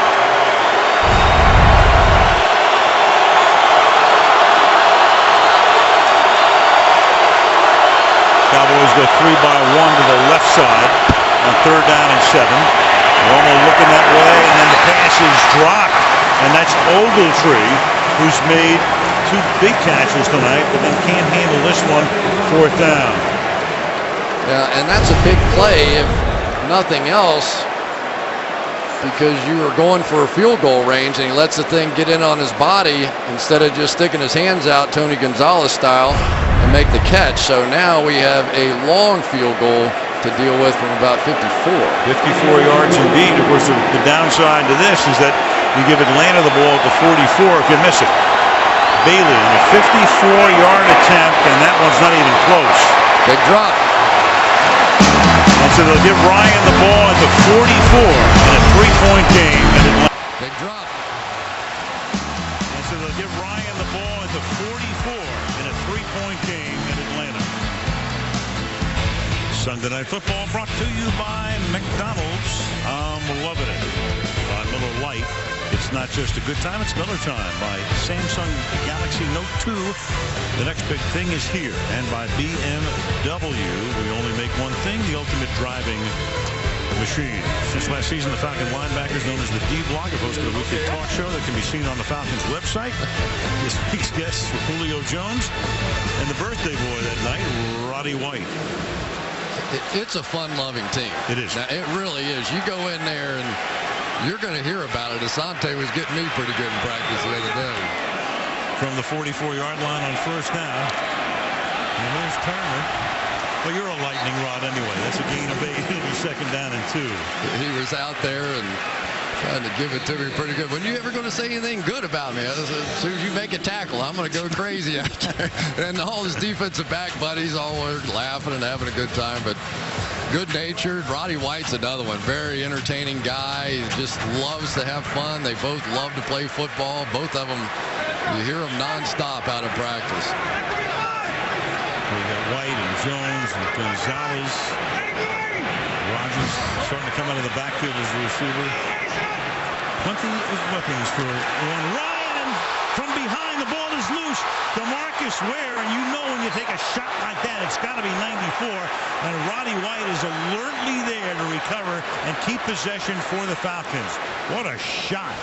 Cowboys go 3-by-1 to the left side on 3rd down and 7. Romo looking that way, and then the pass is dropped, and that's Ogletree, who's made 2 big catches tonight, but then can't handle this one, 4th down. Yeah, and that's a big play, if nothing else, because you were going for a field goal range, and he lets the thing get in on his body instead of just sticking his hands out, Tony Gonzalez style, and make the catch. So now we have a long field goal to deal with from about 54. 54 yards indeed. Of course, the downside to this is that you give Atlanta the ball at the 44 if you miss it. Bailey on a 54-yard attempt, and that one's not even close. Big drop. And so they'll give Ryan the ball at the 44 in a 3-point game at Atlanta. Big drop. And so they'll give Ryan the ball at the 44 in a 3-point game in Atlanta. Sunday Night Football brought to you by McDonald's. I'm loving it. On Miller Lite, it's not just a good time, it's Miller time. By Samsung Galaxy Note 2, the next big thing is here. And by BMW, we only make one thing, the ultimate driving machine. Since last season, the Falcon linebackers known as the D-Block have hosted a weekly talk show that can be seen on the Falcons website. This week's guests were Julio Jones and the birthday boy that night, Roddy White. It's a fun-loving team. It is. Now, it really is. You go in there and you're going to hear about it. Asante was getting me pretty good in practice the other day. From the 44-yard line on 1st down. And there's Turner. Well, you're a lightning rod anyway. That's a gain of 8. It'll be 2nd down and 2. He was out there and trying to give it to me pretty good. When you ever going to say anything good about me? As soon as you make a tackle, I'm going to go crazy out there. And all his defensive back buddies all were laughing and having a good time. But good-natured. Roddy White's another one. Very entertaining guy. He just loves to have fun. They both love to play football. Both of them, you hear them nonstop out of practice. We got White and Jones and Gonzalez. Rodgers starting to come out of the backfield as a receiver. Plenty of weapons for one. Ryan from behind. The ball is loose. DeMarcus Ware, and you know when you take a shot like that, it's got to be 94. And Roddy White is alertly there to recover and keep possession for the Falcons. What a shot.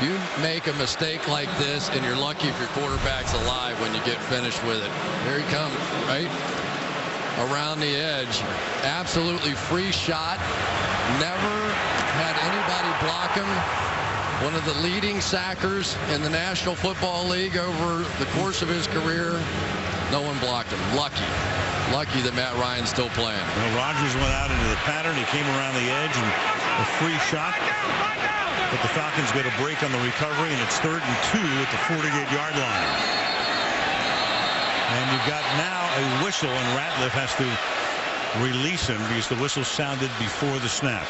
You make a mistake like this, and you're lucky if your quarterback's alive when you get finished with it. Here he comes, right? Around the edge. Absolutely free shot. Never had anybody block him. One of the leading sackers in the National Football League over the course of his career. No one blocked him. Lucky that Matt Ryan's still playing. Well, Rodgers went out into the pattern. He came around the edge and a free shot. But the Falcons get a break on the recovery, and it's 3rd and 2 at the 48-yard line. And you've got now a whistle, and Ratliff has to release him because the whistle sounded before the snap.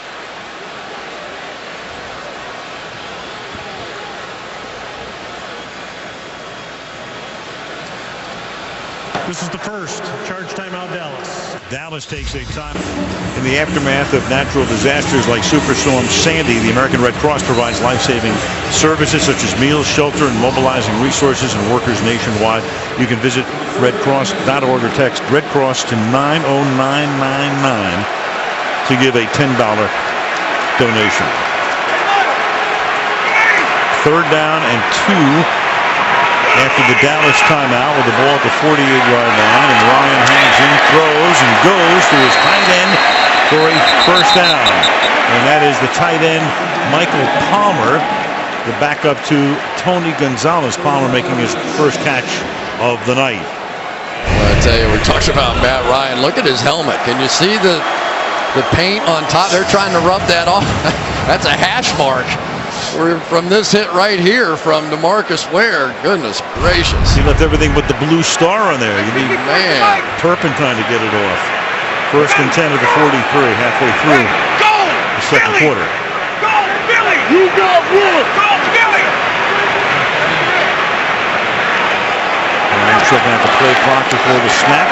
This is the first. Charge timeout, Dallas. Dallas takes a time. In the aftermath of natural disasters like Superstorm Sandy, the American Red Cross provides life-saving services such as meals, shelter, and mobilizing resources and workers nationwide. You can visit redcross.org or text Red Cross to 90999 to give a $10 donation. 3rd down and 2. After the Dallas timeout with the ball at the 48-yard line, and Ryan hangs in, throws, and goes to his tight end for a 1st down. And that is the tight end, Michael Palmer, the backup to Tony Gonzalez. Palmer making his first catch of the night. Well, I tell you, we talked about Matt Ryan. Look at his helmet. Can you see the paint on top? They're trying to rub that off. That's a hash mark. From this hit right here from DeMarcus Ware. Goodness gracious. He left everything but the blue star on there. You need turpentine to get it off. 1st and 10 at the 43, halfway through the 2nd quarter. Go, Billy! You got one! Go, Billy! Checking out the play clock before the snap.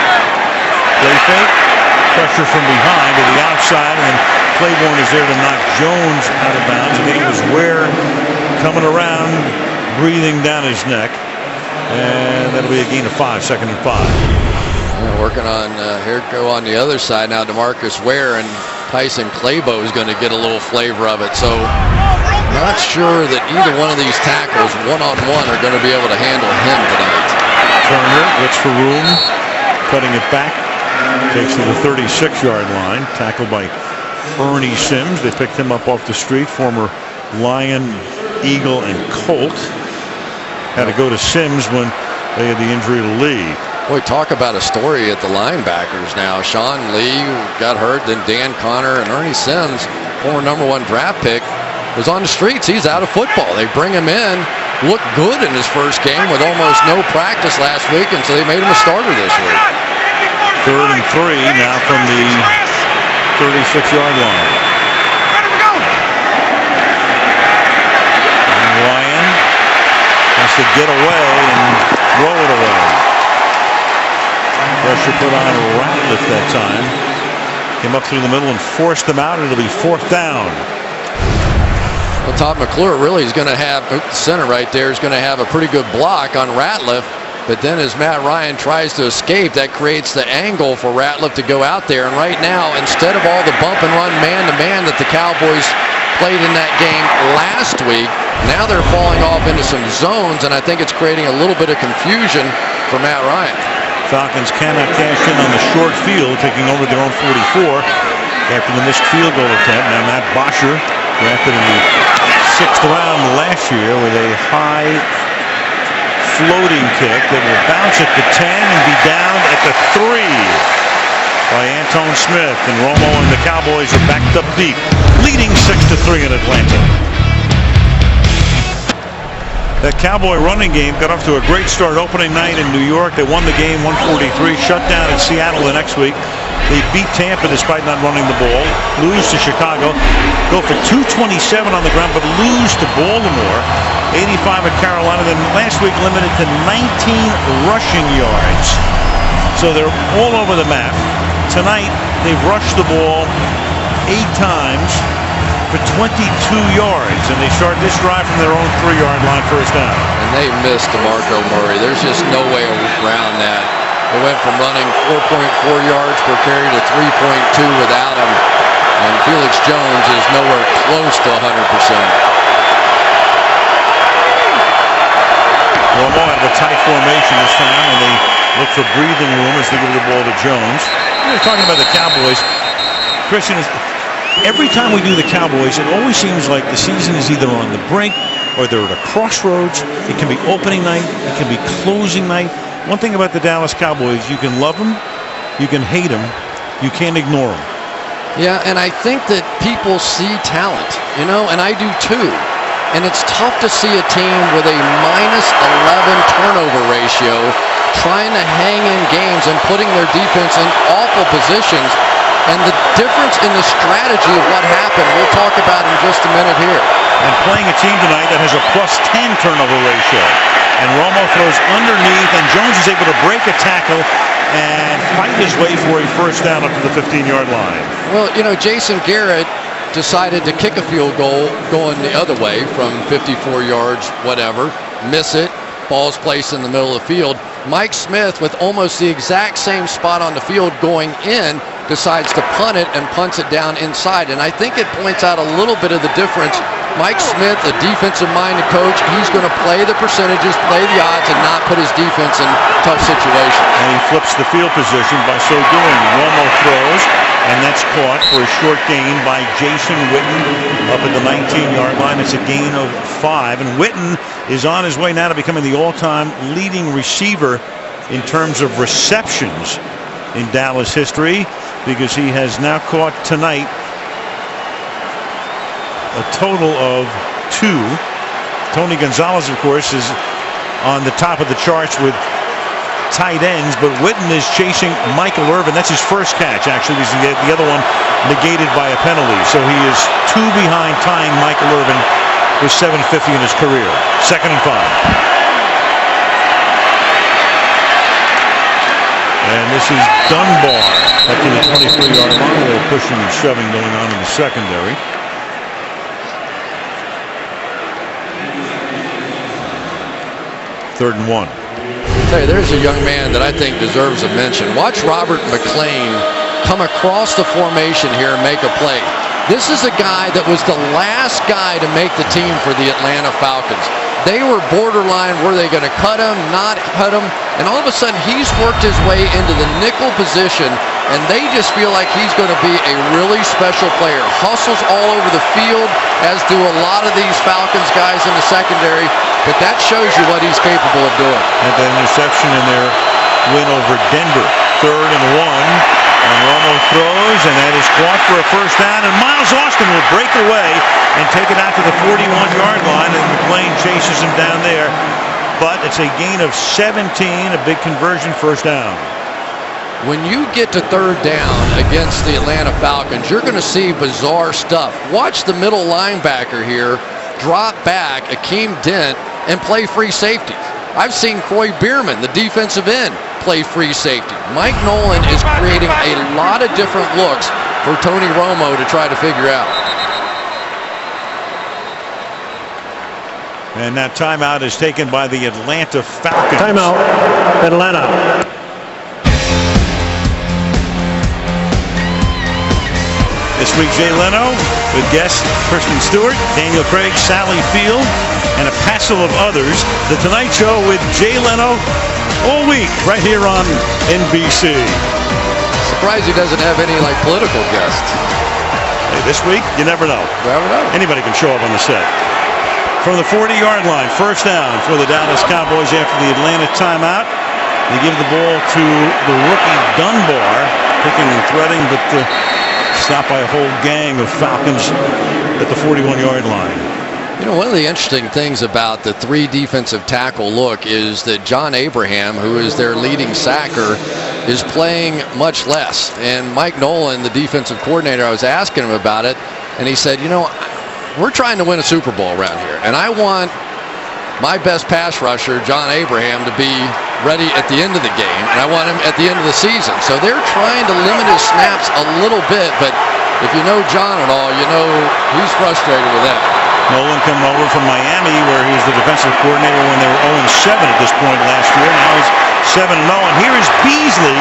Play fake. Pressure from behind to the outside, and Claiborne is there to knock Jones out of bounds. And then it was Ware coming around, breathing down his neck. And that'll be a gain of 5, 2nd and 5. Working on here go on the other side now. DeMarcus Ware and Tyson Clabo is going to get a little flavor of it. So not sure that either one of these tackles one-on-one are going to be able to handle him tonight. Turner looks for room, cutting it back. Takes to the 36-yard line. Tackled by Ernie Sims. They picked him up off the street. Former Lion, Eagle, and Colt. Had to go to Sims when they had the injury to Lee. Boy, talk about a story at the linebackers now. Sean Lee got hurt, then Dan Connor and Ernie Sims, former #1 draft pick, was on the streets. He's out of football. They bring him in. Looked good in his first game with almost no practice last week, and so they made him a starter this week. 3rd and 3 now from the 36-yard line. And Ryan has to get away and throw it away. Pressure put on Ratliff that time. Came up through the middle and forced them out. It'll be 4th down. Well, Todd McClure really is going to have, the center right there is going to have a pretty good block on Ratliff. But then as Matt Ryan tries to escape, that creates the angle for Ratliff to go out there. And right now, instead of all the bump and run man-to-man that the Cowboys played in that game last week, now they're falling off into some zones, and I think it's creating a little bit of confusion for Matt Ryan. Falcons cannot cash in on the short field, taking over their own 44 after the missed field goal attempt. Now Matt Bosher, drafted in the 6th round last year with a high floating kick that will bounce at the 10 and be down at the 3 by Antone Smith. And Romo and the Cowboys are backed up deep, leading 6-3 in Atlanta. That Cowboy running game got off to a great start opening night in New York. They won the game 143, shut down in Seattle the next week. They beat Tampa despite not running the ball, lose to Chicago, go for 227 on the ground, but lose to Baltimore, 85 at Carolina, then last week limited to 19 rushing yards. So they're all over the map. Tonight, they've rushed the ball 8 times for 22 yards, and they start this drive from their own 3-yard line, 1st down. And they missed DeMarco Murray. There's just no way around that. They went from running 4.4 yards per carry to 3.2 without him, and Felix Jones is nowhere close to 100%. Romo out of a tight formation this time, and they look for breathing room as they give the ball to Jones. We're talking about the Cowboys. Christian, every time we do the Cowboys, it always seems like the season is either on the brink or they're at a crossroads. It can be opening night. It can be closing night. One thing about the Dallas Cowboys, you can love them, you can hate them, you can't ignore them. Yeah, and I think that people see talent, you know, and I do too. And it's tough to see a team with a -11 turnover ratio trying to hang in games and putting their defense in awful positions. And the difference in the strategy of what happened, we'll talk about in just a minute here. And playing a team tonight that has a +10 turnover ratio. And Romo throws underneath, and Jones is able to break a tackle and fight his way for a 1st down up to the 15-yard line. Well, you know, Jason Garrett decided to kick a field goal going the other way from 54 yards, whatever, miss it, ball's placed in the middle of the field. Mike Smith, with almost the exact same spot on the field going in, decides to punt it and punts it down inside. And I think it points out a little bit of the difference. Mike Smith, a defensive-minded coach, he's going to play the percentages, play the odds, and not put his defense in tough situations. And he flips the field position by so doing. Romo throws, and that's caught for a short gain by Jason Witten up at the 19-yard line. It's a gain of 5, and Witten is on his way now to becoming the all-time leading receiver in terms of receptions in Dallas history, because he has now caught tonight a total of 2. Tony Gonzalez, of course, is on the top of the charts with tight ends, but Witten is chasing Michael Irvin. That's his first catch, actually. The other one negated by a penalty. So he is 2 behind tying Michael Irvin with 750 in his career. 2nd and 5. this is Dunbar up to the 23-yard line. A little pushing and shoving going on in the secondary. Third and 1. Hey, there's a young man that I think deserves a mention. Watch Robert McLean come across the formation here and make a play. This is a guy that was the last guy to make the team for the Atlanta Falcons. They were borderline, were they going to cut him, not cut him? And all of a sudden, he's worked his way into the nickel position, and they just feel like he's going to be a really special player. Hustles all over the field, as do a lot of these Falcons guys in the secondary, but that shows you what he's capable of doing. And the interception in their win over Denver. 3rd and 1. And Romo throws, and that is caught for a first down. And Miles Austin will break away and take it out to the 41-yard line. And McLean chases him down there. But it's a gain of 17, a big conversion, first down. When you get to 3rd down against the Atlanta Falcons, you're going to see bizarre stuff. Watch the middle linebacker here drop back, Akeem Dent, and play free safety. I've seen Croy Bierman, the defensive end, play free safety. Mike Nolan is creating a lot of different looks for Tony Romo to try to figure out. And that timeout is taken by the Atlanta Falcons. Timeout, Atlanta. This week, Jay Leno with guests Kristen Stewart, Daniel Craig, Sally Field, and a passel of others. The Tonight Show with Jay Leno all week right here on NBC. Surprised he doesn't have any political guests. Hey, this week, you never know. Never know. Anybody can show up on the set. From the 40-yard line, first down for the Dallas Cowboys after the Atlanta timeout. They give the ball to the rookie Dunbar, picking and threading, but stopped by a whole gang of Falcons at the 41-yard line. You know, one of the interesting things about the 3 defensive tackle look is that John Abraham, who is their leading sacker, is playing much less. And Mike Nolan, the defensive coordinator, I was asking him about it, and he said, you know, we're trying to win a Super Bowl around here, and I want my best pass rusher, John Abraham, to be ready at the end of the game, and I want him at the end of the season. So they're trying to limit his snaps a little bit, but if you know John at all, you know he's frustrated with that. Nolan coming over from Miami, where he was the defensive coordinator when they were 0-7 at this point last year. Now he's 7-0. And here is Beasley,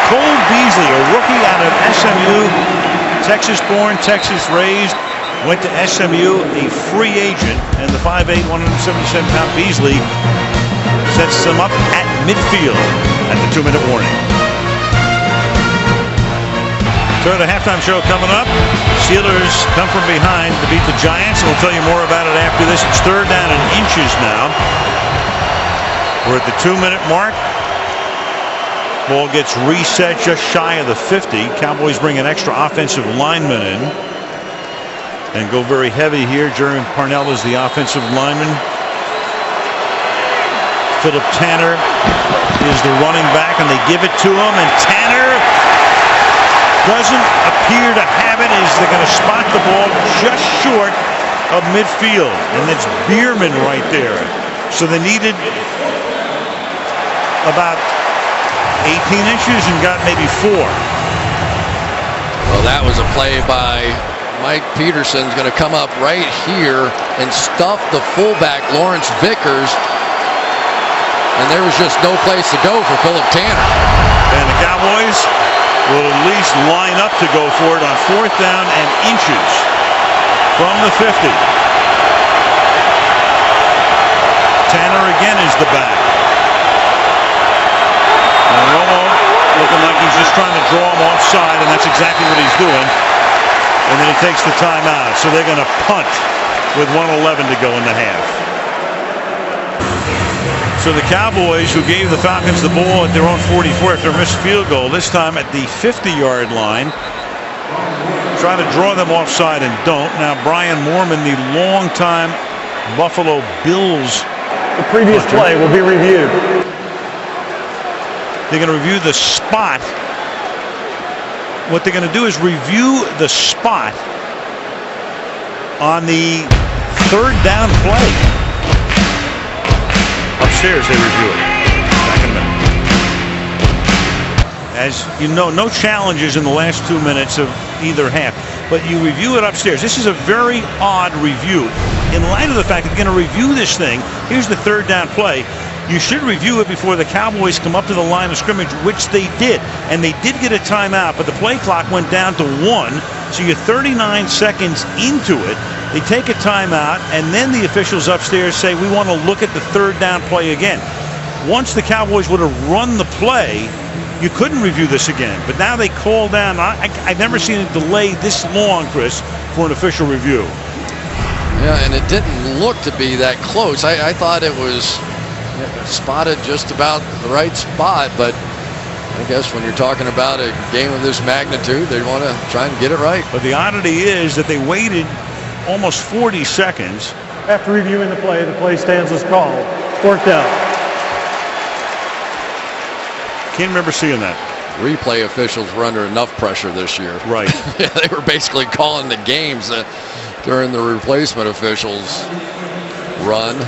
Cole Beasley, a rookie out of SMU, Texas-born, Texas-raised. Went to SMU, a free agent, and the 5'8", 177-pound Beasley sets them up at midfield at the 2-minute warning. So the halftime show coming up. Steelers come from behind to beat the Giants. We'll tell you more about it after this. It's 3rd down and inches now. We're at the 2-minute mark. Ball gets reset just shy of the 50. Cowboys bring an extra offensive lineman in and go very heavy here. Jeremy Parnell is the offensive lineman. Philip Tanner is the running back, and they give it to him, and Tanner doesn't appear to have it, as they're going to spot the ball just short of midfield, and it's Bierman right there. So they needed about 18 inches and got maybe 4. Well, that was a play by Mike Peterson's going to come up right here and stuff the fullback, Lawrence Vickers, and there was just no place to go for Philip Tanner. And the Cowboys will at least line up to go for it on 4th down and inches from the 50. Tanner again is the back. And Romo looking like he's just trying to draw him offside, and that's exactly what he's doing. And then he takes the timeout. So they're going to punt with 1:11 to go in the half. So the Cowboys, who gave the Falcons the ball at their own 44 after a missed field goal, this time at the 50-yard line, try to draw them offside and don't. Now Brian Moorman, the longtime Buffalo Bills. The previous play will be reviewed. They're going to review the spot. What they're going to do is review the spot on the 3rd down play. Upstairs they review it. Back in a minute. as you know, no challenges in the last 2 minutes of either half. But you review it upstairs. This is a very odd review. In light of the fact that you're going to review this thing, here's the third down play. You should review it before the Cowboys come up to the line of scrimmage, which they did. And they did get a timeout, but the play clock went down to 1. So you're 39 seconds into it. They take a timeout, and then the officials upstairs say, we want to look at the third down play again. Once the Cowboys would have run the play, you couldn't review this again. But now they call down. I've never seen a delay this long, Chris, for an official review. Yeah, and it didn't look to be that close. I thought it was spotted just about the right spot, but I guess when you're talking about a game of this magnitude, they want to try and get it right. But the oddity is that they waited almost 40 seconds. After reviewing the play stands as called. Fourth down. Can't remember seeing that. Replay officials were under enough pressure this year. Right. Yeah, they were basically calling the games during the replacement officials' run.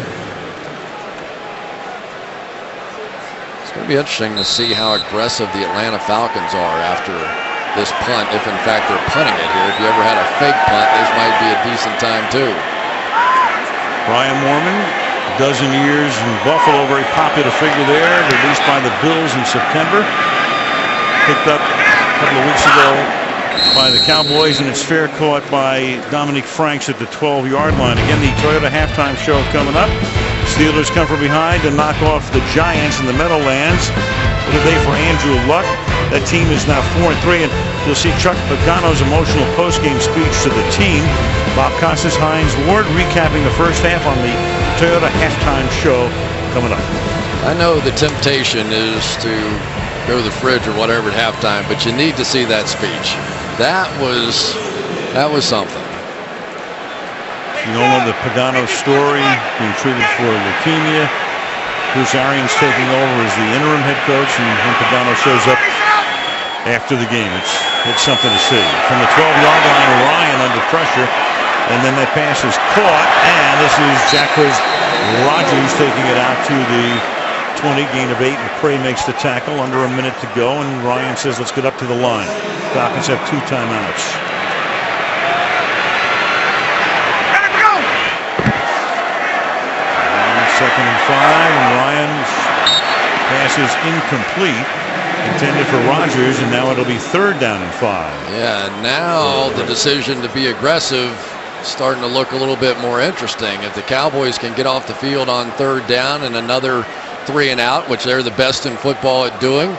It's going to be interesting to see how aggressive the Atlanta Falcons are after this punt, if in fact they're punting it here. If you ever had a fake punt, this might be a decent time too. Brian Moorman, a dozen years in Buffalo, very popular figure there, released by the Bills in September. Picked up a couple of weeks ago by the Cowboys, and it's fair caught by Dominique Franks at the 12-yard line. Again, the Toyota halftime show coming up. Steelers come from behind to knock off the Giants in the Meadowlands. What a day for Andrew Luck. That team is now 4-3, and you'll see Chuck Pagano's emotional postgame speech to the team. Bob Costas, Hines Ward recapping the first half on the Toyota halftime show coming up. I know the temptation is to go to the fridge or whatever at halftime, but you need to see that speech. That was something. You all know the Pagano story, being treated for leukemia. Bruce Arians taking over as the interim head coach, and when Pagano shows up after the game, it's something to see. From the 12-yard line, Ryan under pressure, and then that pass is caught, and this is Jacquizz Rodgers taking it out to the 20, gain of 8. McCray makes the tackle, under a minute to go, and Ryan says, let's get up to the line. Falcons have 2 timeouts. Second and 5, and Ryan's pass is incomplete, intended for Rodgers, and now it'll be third down and 5. Yeah, now the decision to be aggressive starting to look a little bit more interesting. If the Cowboys can get off the field on third down and another 3 and out, which they're the best in football at doing,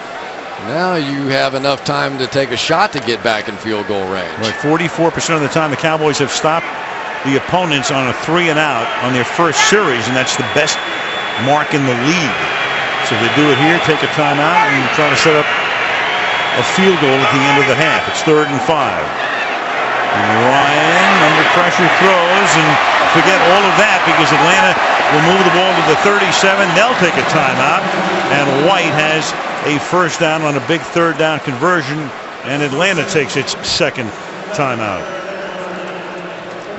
now you have enough time to take a shot to get back in field goal range. Right, 44% of the time the Cowboys have stopped the opponents on a 3 and out on their first series, and that's the best mark in the league. So if they do it here, take a timeout and try to set up a field goal at the end of the half. It's third and 5. And Ryan under pressure throws, and forget all of that because Atlanta will move the ball to the 37. They'll take a timeout, and White has a first down on a big third down conversion, and Atlanta takes its second timeout.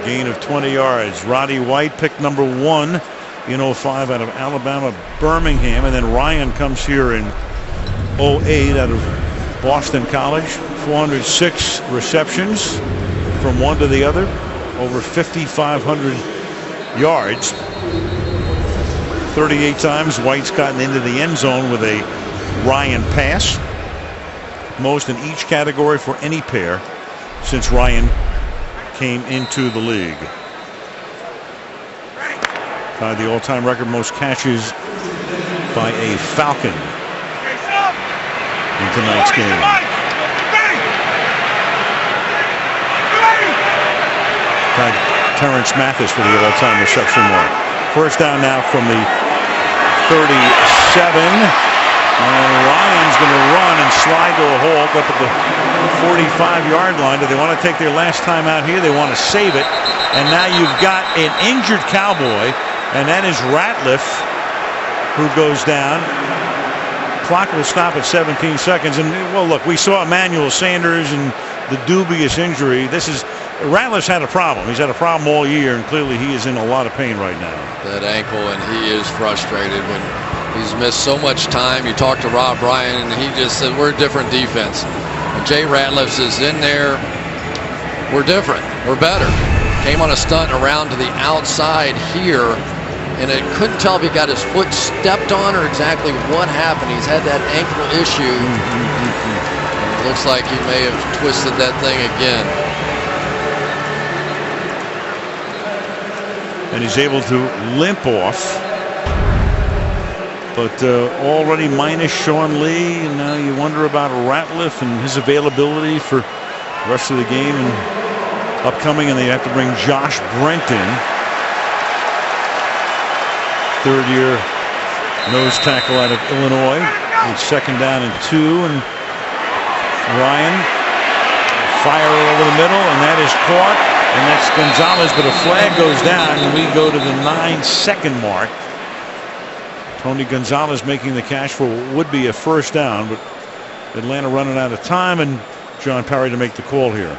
Gain of 20 yards. Roddy White picked number 1 in 05 out of Alabama Birmingham, and then Ryan comes here in 08 out of Boston College. 406 receptions from one to the other, over 5,500 yards. 38 times White's gotten into the end zone with a Ryan pass, most in each category for any pair since Ryan came into the league. Tied the all-time record most catches by a Falcon in tonight's game. Tied Terrence Mathis for the all-time reception mark. First down now from the 37. And Ryan's going to run and slide to a halt up at the 45-yard line. Do they want to take their last time out here? They want to save it. And now you've got an injured Cowboy, and that is Ratliff, who goes down. Clock will stop at 17 seconds. And, well, look, we saw Emmanuel Sanders and the dubious injury. Ratliff's had a problem. He's had a problem all year, and clearly he is in a lot of pain right now. That ankle, and he is frustrated when He's missed so much time. You talk to Rob Ryan, and he just said, we're a different defense. When Jay Ratliff is in there, we're different. We're better. Came on a stunt around to the outside here, and it couldn't tell if he got his foot stepped on or exactly what happened. He's had that ankle issue. It looks like he may have twisted that thing again. And he's able to limp off. But already minus Sean Lee, and now you wonder about Ratliff and his availability for the rest of the game and upcoming, and they have to bring Josh Brent in. Third-year nose tackle out of Illinois. It's 2nd down and 2, and Ryan fire over the middle, and that is caught, and that's Gonzalez, but a flag goes down, and we go to the 9-second mark. Tony Gonzalez making the catch for what would be a first down, but Atlanta running out of time, and John Parry to make the call here.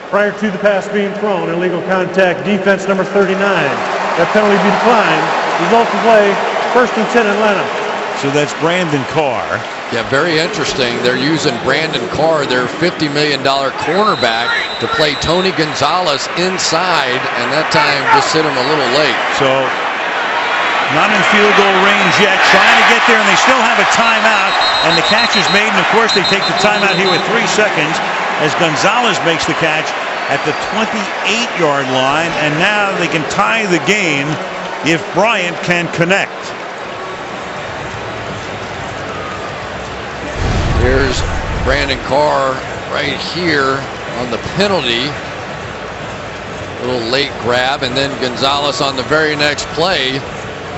Prior to the pass being thrown, illegal contact, defense number 39. That penalty be declined. Result of play, 1st and 10 Atlanta. So that's Brandon Carr. Yeah, very interesting. They're using Brandon Carr, their $50 million cornerback, to play Tony Gonzalez inside, and that time just hit him a little late. So not in field goal range yet, trying to get there, and they still have a timeout, and the catch is made, and of course they take the timeout here with 3 seconds as Gonzalez makes the catch at the 28-yard line, and now they can tie the game if Bryant can connect. Here's Brandon Carr right here on the penalty. Little late grab, and then Gonzalez on the very next play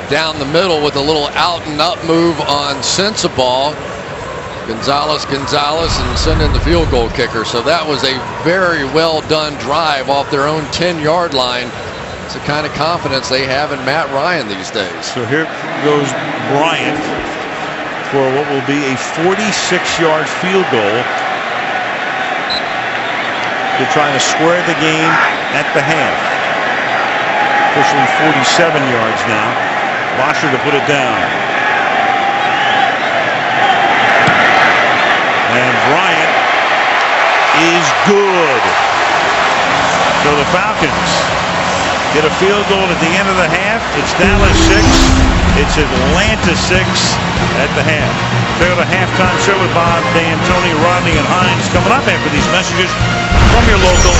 down the middle with a little out and up move on Sensabaugh. Gonzalez, and send in the field goal kicker. So that was a very well done drive off their own 10-yard line. It's the kind of confidence they have in Matt Ryan these days. So here goes Bryant for what will be a 46-yard field goal to try to square the game at the half. Officially 47 yards now. Bosher to put it down. And Bryant is good. So the Falcons get a field goal at the end of the half. It's Dallas 6. It's Atlanta 6 at the half. Toyota halftime show with Bob, Dan, Tony, Rodney, and Hines coming up after these messages from your local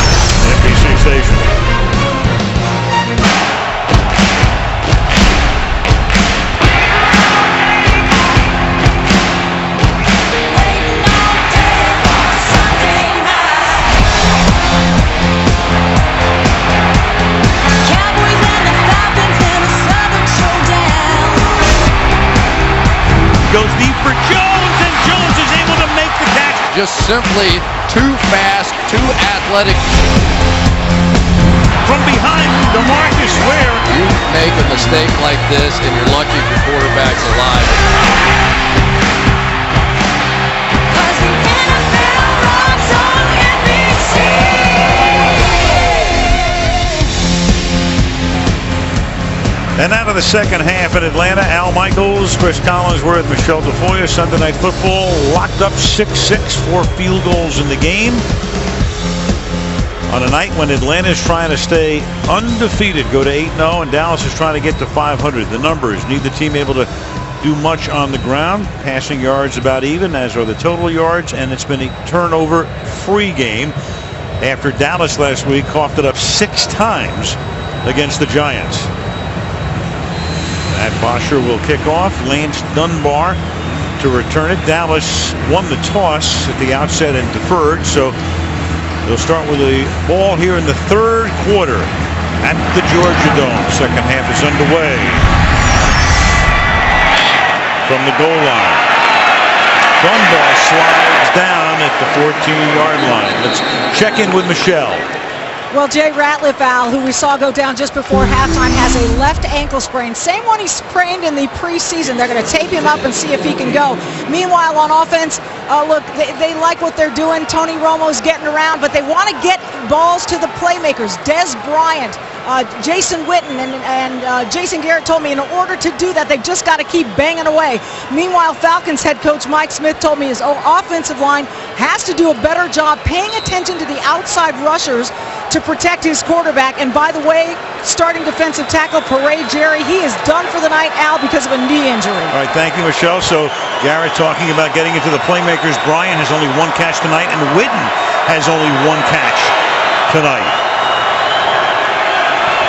NBC station. Goes deep for Jones, and Jones is able to make the catch. Just simply too fast, too athletic. From behind, DeMarcus Ware. You make a mistake like this, and you're lucky your quarterback's alive. And out of the second half in Atlanta, Al Michaels, Chris Collinsworth, Michelle Tafoya, Sunday Night Football locked up 6-6, 4 field goals in the game. On a night when Atlanta is trying to stay undefeated, go to 8-0, and Dallas is trying to get to 500. The numbers, neither team able to do much on the ground. Passing yards about even, as are the total yards, and it's been a turnover-free game after Dallas last week coughed it up 6 times against the Giants. Matt Bosher will kick off. Lance Dunbar to return it. Dallas won the toss at the outset and deferred, so they'll start with a ball here in the third quarter at the Georgia Dome. Second half is underway. From the goal line, Dunbar slides down at the 14-yard line. Let's check in with Michelle. Well, Jay Ratliff, Al, who we saw go down just before halftime, has a left ankle sprain. Same one he sprained in the preseason. They're going to tape him up and see if he can go. Meanwhile, on offense, look, they like what they're doing. Tony Romo's getting around, but they want to get balls to the playmakers. Des Bryant Jason Witten and Jason Garrett told me in order to do that, they've just got to keep banging away. Meanwhile, Falcons head coach Mike Smith told me his offensive line has to do a better job paying attention to the outside rushers to protect his quarterback. And by the way, starting defensive tackle Parade Jerry, he is done for the night, Al, because of a knee injury. All right, thank you, Michelle. So Garrett talking about getting into the playmakers. Bryan has only one catch tonight, and Witten has only one catch tonight.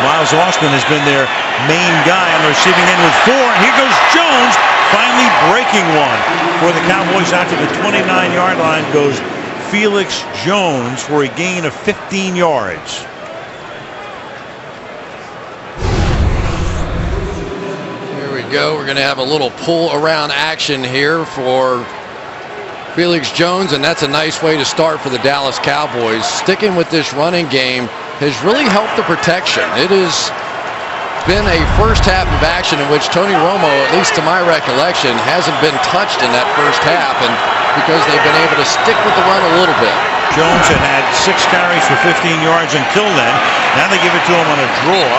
Miles Austin has been their main guy on the receiving end with 4. And here goes Jones, finally breaking one for the Cowboys. After the 29-yard line goes Felix Jones for a gain of 15 yards. Here we go. We're going to have a little pull around action here for Felix Jones, and that's a nice way to start for the Dallas Cowboys. Sticking with this running game has really helped the protection. It has been a first half of action in which Tony Romo, at least to my recollection, hasn't been touched in that first half, and because they've been able to stick with the run a little bit. Jones had 6 carries for 15 yards until then. Now they give it to him on a draw,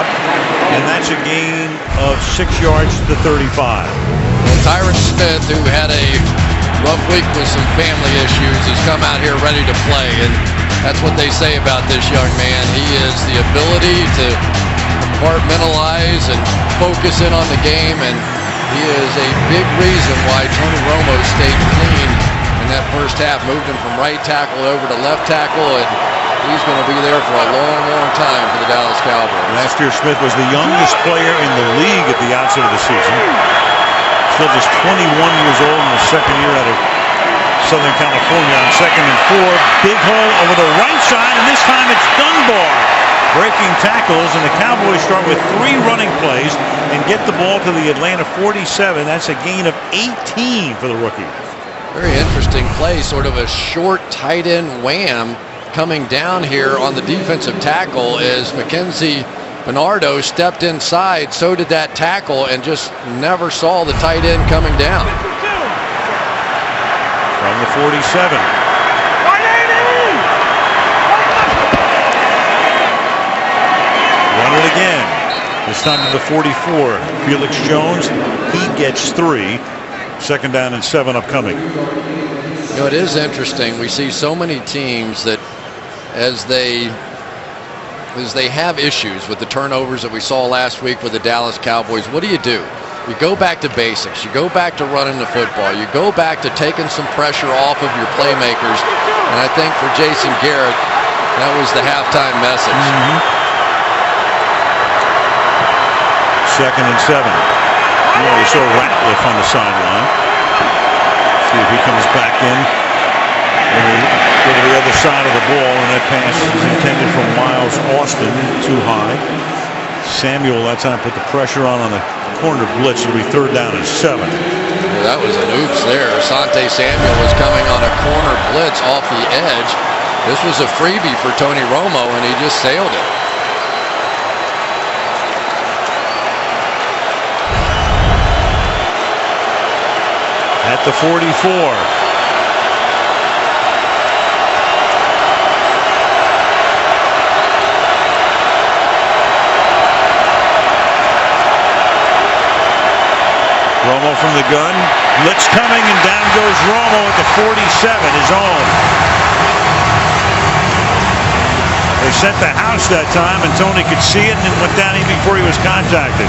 and that's a gain of 6 yards to the 35. Well, Tyron Smith, who had a rough week with some family issues, has come out here ready to play, and that's what they say about this young man. He has the ability to compartmentalize and focus in on the game, and he is a big reason why Tony Romo stayed clean in that first half, moved him from right tackle over to left tackle, and he's going to be there for a long, long time for the Dallas Cowboys. Last year, Smith was the youngest player in the league at the outset of the season. Still just 21 years old in the second year out of Southern California on 2nd and 4. Big hole over the right side, and this time it's Dunbar breaking tackles, and the Cowboys start with 3 running plays and get the ball to the Atlanta 47. That's a gain of 18 for the rookie. Very interesting play, sort of a short tight end wham coming down here on the defensive tackle as Mackenzie Bernardo stepped inside. So did that tackle, and just never saw the tight end coming down. From the 47. Run it again. This time to the 44. Felix Jones, he gets 3. 2nd down and 7 upcoming. You know, it is interesting. We see so many teams that as they have issues with the turnovers that we saw last week with the Dallas Cowboys, what do? You go back to basics. You go back to running the football. You go back to taking some pressure off of your playmakers. And I think for Jason Garrett, that was the halftime message. 2nd and 7. You saw Ratliff on the sideline. See if he comes back in. Go to the other side of the ball, and that pass is intended for Miles Austin, too high. Samuel that time put the pressure on the corner blitz. It'll be 3rd down and 7. Yeah, that was an oops there. Asante Samuel was coming on a corner blitz off the edge. This was a freebie for Tony Romo, and he just sailed it. At the 44. Romo from the gun. Blitz coming, and down goes Romo at the 47, his own. They sent the house that time, and Tony could see it, and it went down even before he was contacted.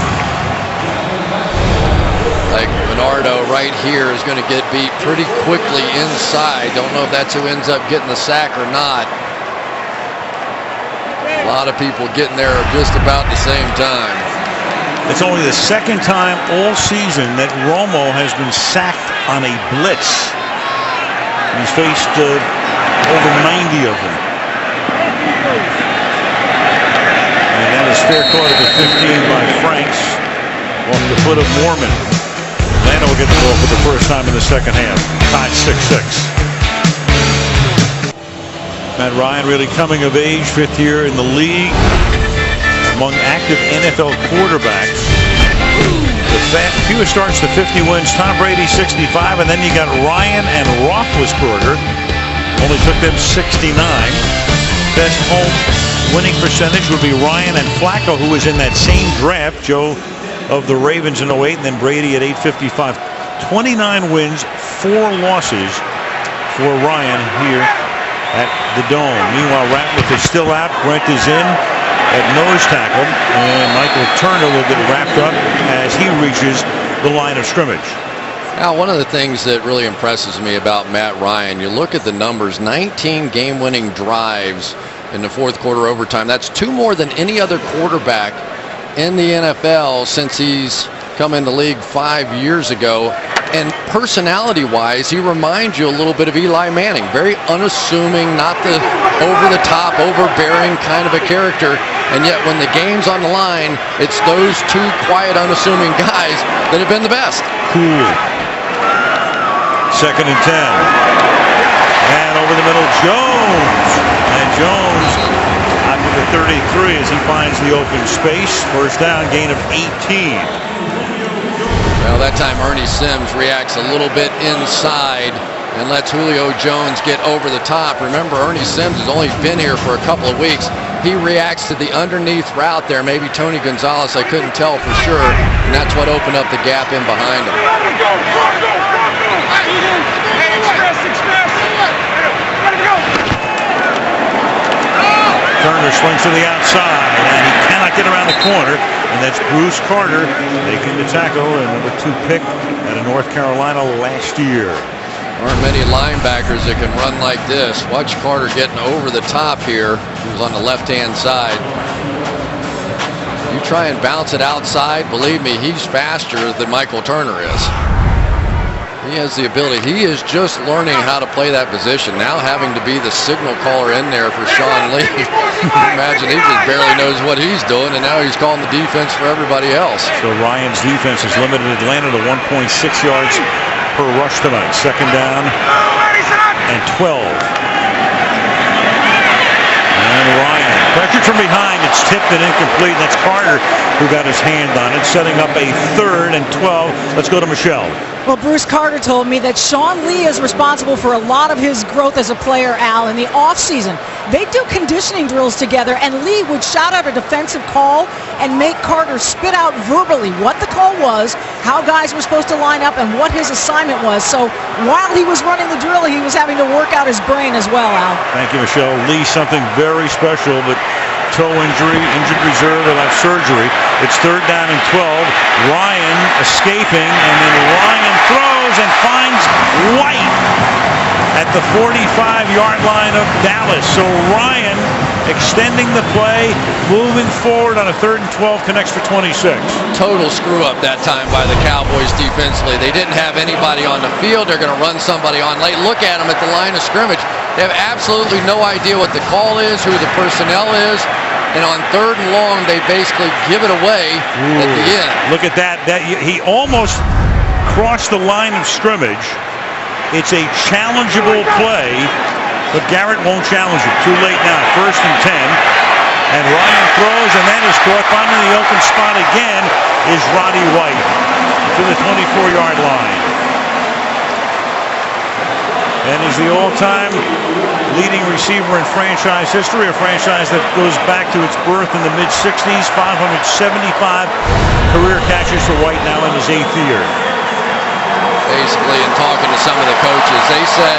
Like Bernardo right here is going to get beat pretty quickly inside. Don't know if that's who ends up getting the sack or not. A lot of people getting there just about the same time. It's only the 2nd time all season that Romo has been sacked on a blitz. He's faced over 90 of them. And that is fair caught at the 15 by Franks off the foot of Mormon. Atlanta will get the ball for the first time in the 2nd half. Tied 6-6. Matt Ryan really coming of age, 5th year in the league. Among active NFL quarterbacks, the fewest starts to 50 wins. Tom Brady 65, and then you got Ryan and Roethlisberger. Only took them 69. Best home winning percentage would be Ryan and Flacco, who was in that same draft. Joe of the Ravens in 08, and then Brady at 855. 29 wins, 4 losses for Ryan here at the Dome. Meanwhile, Ratliff is still out. Brent is in at nose tackle, and Michael Turner will get wrapped up as he reaches the line of scrimmage. Now, one of the things that really impresses me about Matt Ryan, you look at the numbers, 19 game-winning drives in the fourth quarter overtime. That's 2 more than any other quarterback in the NFL since he's come in the league 5 years ago. And personality-wise, he reminds you a little bit of Eli Manning. Very unassuming, not the over-the-top, overbearing kind of a character. And yet when the game's on the line, it's those 2 quiet, unassuming guys that have been the best. Cool. 2nd and 10. And over the middle, Jones. And Jones out to the 33 as he finds the open space. First down, gain of 18. Well, that time Ernie Sims reacts a little bit inside and lets Julio Jones get over the top. Remember, Ernie Sims has only been here for a couple of weeks. He reacts to the underneath route there. Maybe Tony Gonzalez, I couldn't tell for sure. And that's what opened up the gap in behind him. Turner swings to the outside, and he cannot get around the corner. And that's Bruce Carter making the tackle, and number 2 pick out of North Carolina last year. Aren't many linebackers that can run like this. Watch Carter getting over the top here. He was on the left-hand side. You try and bounce it outside, believe me, he's faster than Michael Turner is. He has the ability. He is just learning how to play that position. Now having to be the signal caller in there for Sean Lee. Imagine he just barely knows what he's doing, and now he's calling the defense for everybody else. So Ryan's defense has limited Atlanta to 1.6 yards per rush tonight. 2nd down and 12. And Ryan pressured from behind. It's tipped and incomplete. That's Carter who got his hand on it, setting up a 3rd and 12. Let's go to Michelle. Well, Bruce Carter told me that Sean Lee is responsible for a lot of his growth as a player, Al. In the offseason, they do conditioning drills together, and Lee would shout out a defensive call and make Carter spit out verbally what the call was, how guys were supposed to line up, and what his assignment was. So while he was running the drill, he was having to work out his brain as well, Al. Thank you, Michelle. Lee, something very special, but toe injury, injured reserve, and have surgery. It's 3rd down and 12. Ryan escaping, and then Ryan throws and finds White at the 45-yard line of Dallas. So Ryan extending the play, moving forward on a 3rd and 12, connects for 26. Total screw up that time by the Cowboys defensively. They didn't have anybody on the field. They're going to run somebody on late. Look at them at the line of scrimmage. They have absolutely no idea what the call is, who the personnel is. And on 3rd and long, they basically give it away at the end. Look at that. He almost crossed the line of scrimmage. It's a challengeable play, but Garrett won't challenge it. Too late now. 1st and 10. And Ryan throws, and that is caught. Finding the open spot again is Roddy White to the 24-yard line. And is the all-time leading receiver in franchise history, a franchise that goes back to its birth in the mid-60s, 575 career catches for White, now in his 8th year. Basically, in talking to some of the coaches, they said,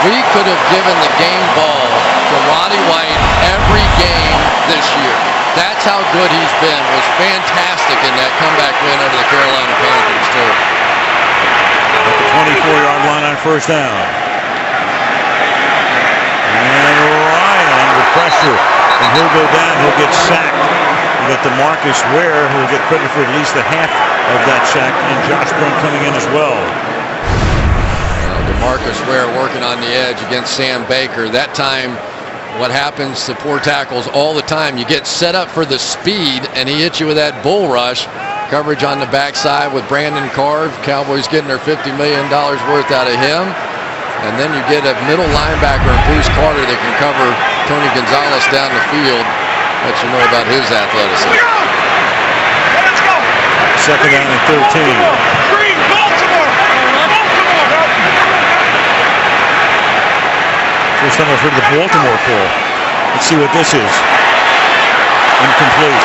we could have given the game ball to Roddy White every game this year. That's how good he's been. Was fantastic in that comeback win over the Carolina Panthers, too. At the 24-yard line on 1st down. And Ryan under pressure, and he'll go down. He'll get sacked. You got DeMarcus Ware, who will get credit for at least the half of that sack, and Josh Brent coming in as well. DeMarcus Ware working on the edge against Sam Baker. That time, what happens to poor tackles all the time, you get set up for the speed, and he hits you with that bull rush. Coverage on the backside with Brandon Carr. Cowboys getting their $50 million worth out of him. And then you get a middle linebacker in Bruce Carter that can cover Tony Gonzalez down the field. Let you know about his athleticism. 2nd down and 13. Green, Baltimore! First time I've heard the Baltimore call. Let's see what this is. Incomplete.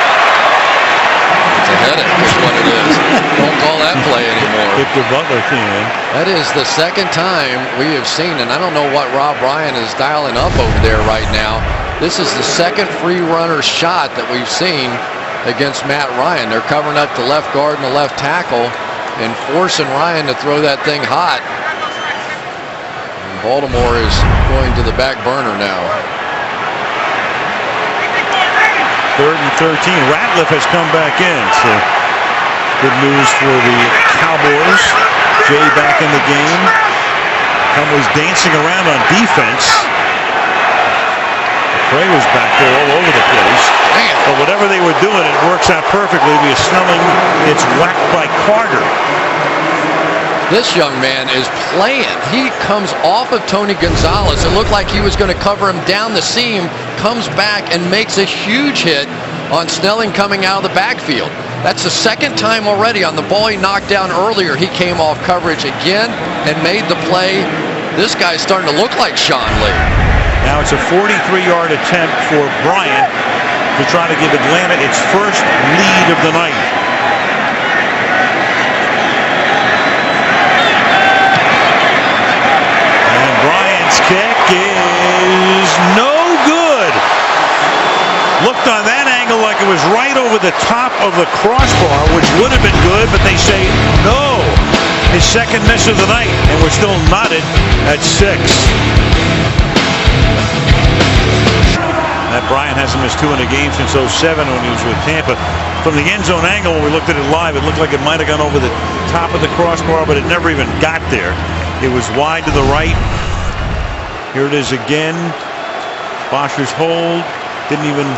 It's a headache is what it is. Don't call that play anymore. Victor Butler can. That is the second time we have seen, and I don't know what Rob Ryan is dialing up over there right now. This is the second free runner shot that we've seen against Matt Ryan. They're covering up the left guard and the left tackle and forcing Ryan to throw that thing hot. And Baltimore is going to the back burner now. 3rd and 13. Ratliff has come back in. So good news for the Cowboys. Jay back in the game. Cowboys dancing around on defense. Trey was back there all over the place. Man. But whatever they were doing, it works out perfectly because Snelling gets whacked by Carter. This young man is playing. He comes off of Tony Gonzalez. It looked like he was going to cover him down the seam, comes back and makes a huge hit on Snelling coming out of the backfield. That's the second time already. On the ball he knocked down earlier, he came off coverage again and made the play. This guy's starting to look like Sean Lee. Now it's a 43-yard attempt for Bryant to try to give Atlanta its first lead of the night. And Bryant's kick is no good. Looked on that angle like it was right over the top of the crossbar, which would have been good, but they say no. His second miss of the night, and we're still knotted at 6. Matt Bryant hasn't missed 2 in a game since 07 when he was with Tampa. From the end zone angle, when we looked at it live, it looked like it might have gone over the top of the crossbar, but it never even got there. It was wide to the right. Here it is again. Bosher's hold didn't even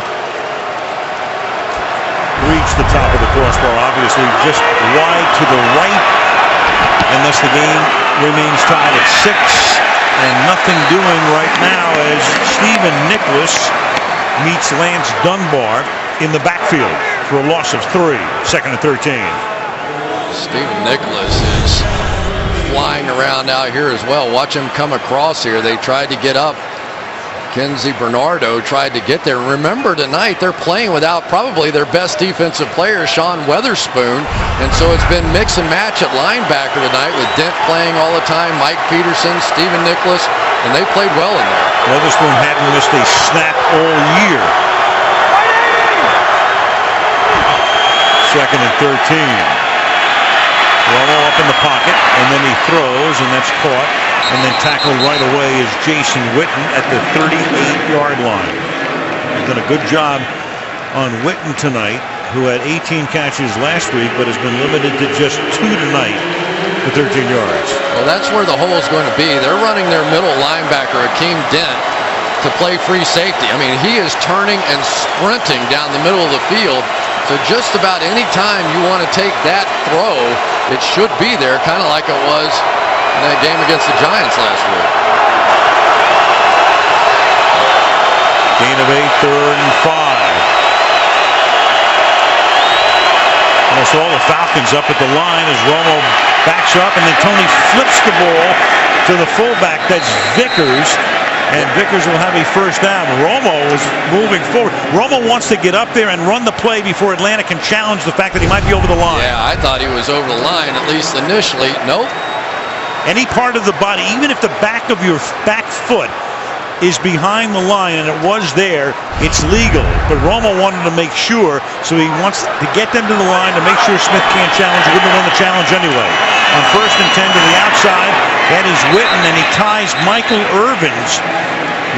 reach the top of the crossbar, obviously just wide to the right, and thus the game remains tied at 6 and nothing doing right now as Stephen Nicholas meets Lance Dunbar in the backfield for a loss of 3. 2nd and 13. Stephen Nicholas is flying around out here as well. Watch him come across here. They tried to get up. Kenzie Bernardo tried to get there. Remember, tonight they're playing without probably their best defensive player, Sean Weatherspoon, and so it's been mix and match at linebacker tonight with Dent playing all the time, Mike Peterson, Stephen Nicholas, and they played well in there. Weatherspoon hadn't missed a snap all year. 2nd and 13. Romo up in the pocket, and then he throws, and that's caught. And then tackled right away is Jason Witten at the 38-yard line. He's done a good job on Witten tonight, who had 18 catches last week, but has been limited to just 2 tonight for 13 yards. Well, that's where the hole is going to be. They're running their middle linebacker, Akeem Dent, to play free safety. I mean, he is turning and sprinting down the middle of the field. So just about any time you want to take that throw, it should be there, kind of like it was in that game against the Giants last week. Gain of 8, 3rd and 5. Almost all the Falcons up at the line as Romo backs up, and then Tony flips the ball to the fullback. That's Vickers, and Vickers will have a first down. Romo is moving forward. Romo wants to get up there and run the play before Atlanta can challenge the fact that he might be over the line. Yeah, I thought he was over the line, at least initially. Nope. Any part of the body, even if the back of your back foot is behind the line, and it was there, it's legal. But Romo wanted to make sure, so he wants to get them to the line to make sure Smith can't challenge. He wouldn't have won the challenge anyway. On 1st and 10 to the outside, that is Witten, and he ties Michael Irvin's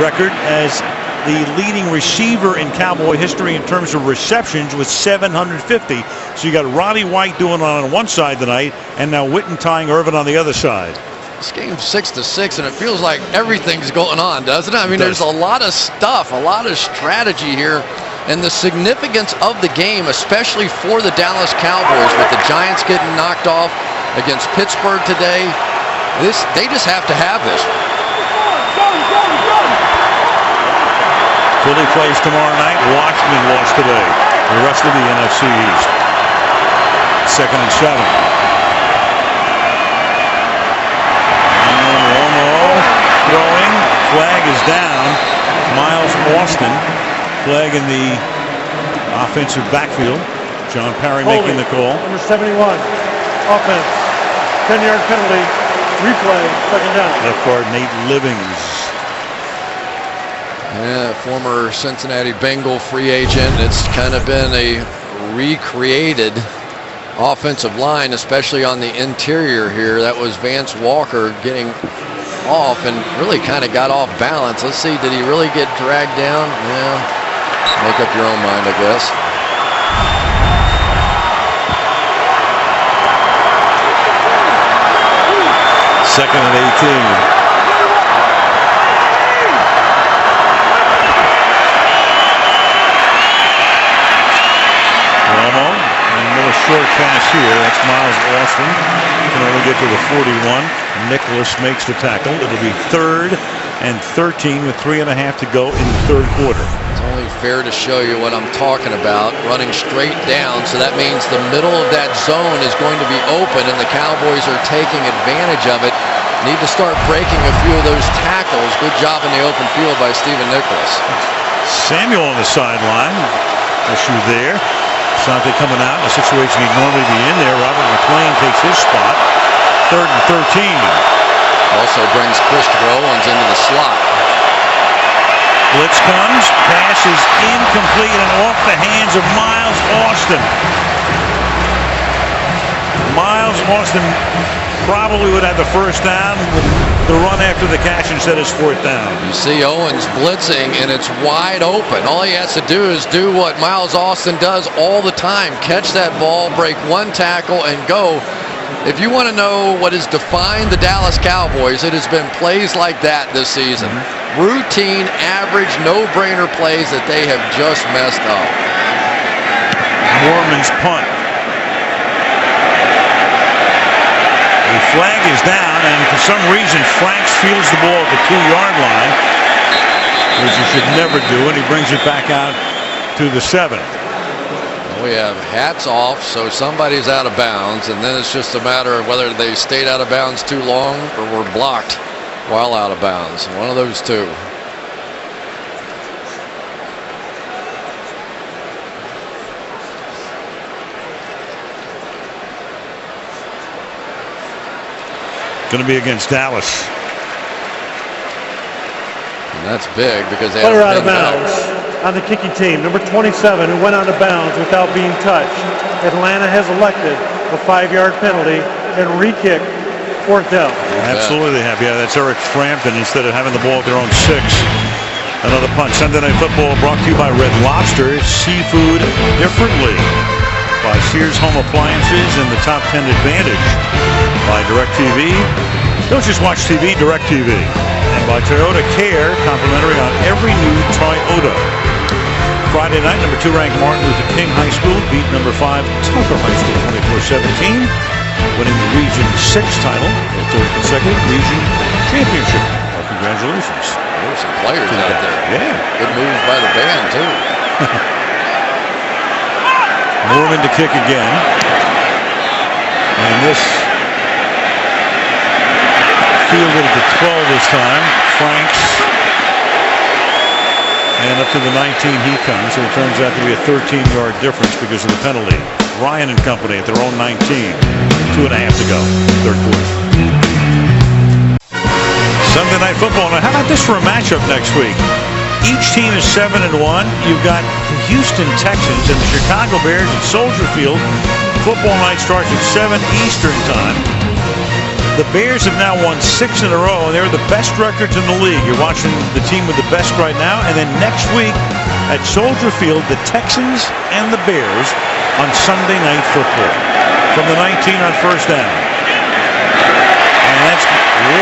record as the leading receiver in Cowboy history in terms of receptions with 750. So you got Roddy White doing it on one side tonight, and now Witten tying Irvin on the other side. This game's 6-6, and it feels like everything's going on, doesn't it? I mean, there's a lot of stuff, a lot of strategy here, and the significance of the game, especially for the Dallas Cowboys, with the Giants getting knocked off against Pittsburgh today. They just have to have this. Philly plays tomorrow night. Washington lost today. The rest of the NFC East. 2nd and 7. And Romo throwing. Flag is down. Miles Austin. Flag in the Offensive backfield. John Parry making the call. Number 71, offense, 10-yard penalty, replay, second down. Left guard Nate Livings. Yeah, former Cincinnati Bengal free agent. It's kind of been a recreated offensive line, especially on the interior here. That was Vance Walker getting off and really kind of got off balance. Let's see, did he really get dragged down? Yeah, make up your own mind, I guess. Second and 18. Romo, and another short pass here. That's Miles Austin. Can only get to the 41. Nicholas makes the tackle. It'll be 3rd and 13 with 3.5 to go in the third quarter. It's only fair to show you what I'm talking about. Running straight down, so that means the middle of that zone is going to be open, and the Cowboys are taking advantage of it. Need to start breaking a few of those tackles. Good job in the open field by Stephen Nicholas. Samuel on the sideline. Issue there. Sante coming out in a situation he'd normally be in there. Robert McLean takes his spot. 3rd and 13. Also brings Christopher Owens into the slot. Blitz comes. Pass is incomplete and off the hands of Miles Austin. Miles Austin probably would have the first down with the run after the catch instead of 4th down. You see Owens blitzing and it's wide open. All he has to do is do what Miles Austin does all the time. Catch that ball, break one tackle, and go. If you want to know what has defined the Dallas Cowboys, it has been plays like that this season. Routine, average, no-brainer plays that they have just messed up. Morman's punt. The flag is down, and for some reason Franks fields the ball at the 2-yard line, which he should never do, and he brings it back out to the 7. We have hats off, so somebody's out of bounds, and then it's just a matter of whether they stayed out of bounds too long or were blocked while out of bounds. One of those two. Going to be against Dallas. And that's big because they player out of bounds on the kicking team, number 27, who went out of bounds without being touched. Atlanta has elected a 5-yard penalty and re-kick 4th down. Absolutely have. Yeah, that's Eric Frampton instead of having the ball at their own 6. Another punt. Sunday Night Football brought to you by Red Lobster. Seafood differently. By Sears Home Appliances and the Top 10 Advantage. By DirecTV. Don't just watch TV, DirecTV. And by Toyota Care, complimentary on every new Toyota. Friday night, number 2 ranked Martin Luther King High School beat number 5 Tucker High School 24-17, winning the Region 6 title, their 3rd consecutive Region Championship. Well, congratulations. There were some players out there. Yeah. Good moves by the band, too. Morgan to kick again. And this fielded at the 12 this time. Franks. And up to the 19 he comes. So it turns out to be a 13-yard difference because of the penalty. Ryan and company at their own 19. 2.5 to go. Third quarter. Sunday Night Football. Now, how about this for a matchup next week? Each team is 7-1. You've got the Houston Texans and the Chicago Bears at Soldier Field. Football night starts at 7 Eastern time. The Bears have now won 6 in a row, and they're the best records in the league. You're watching the team with the best right now. And then next week at Soldier Field, the Texans and the Bears on Sunday Night Football. From the 19 on first down. And that's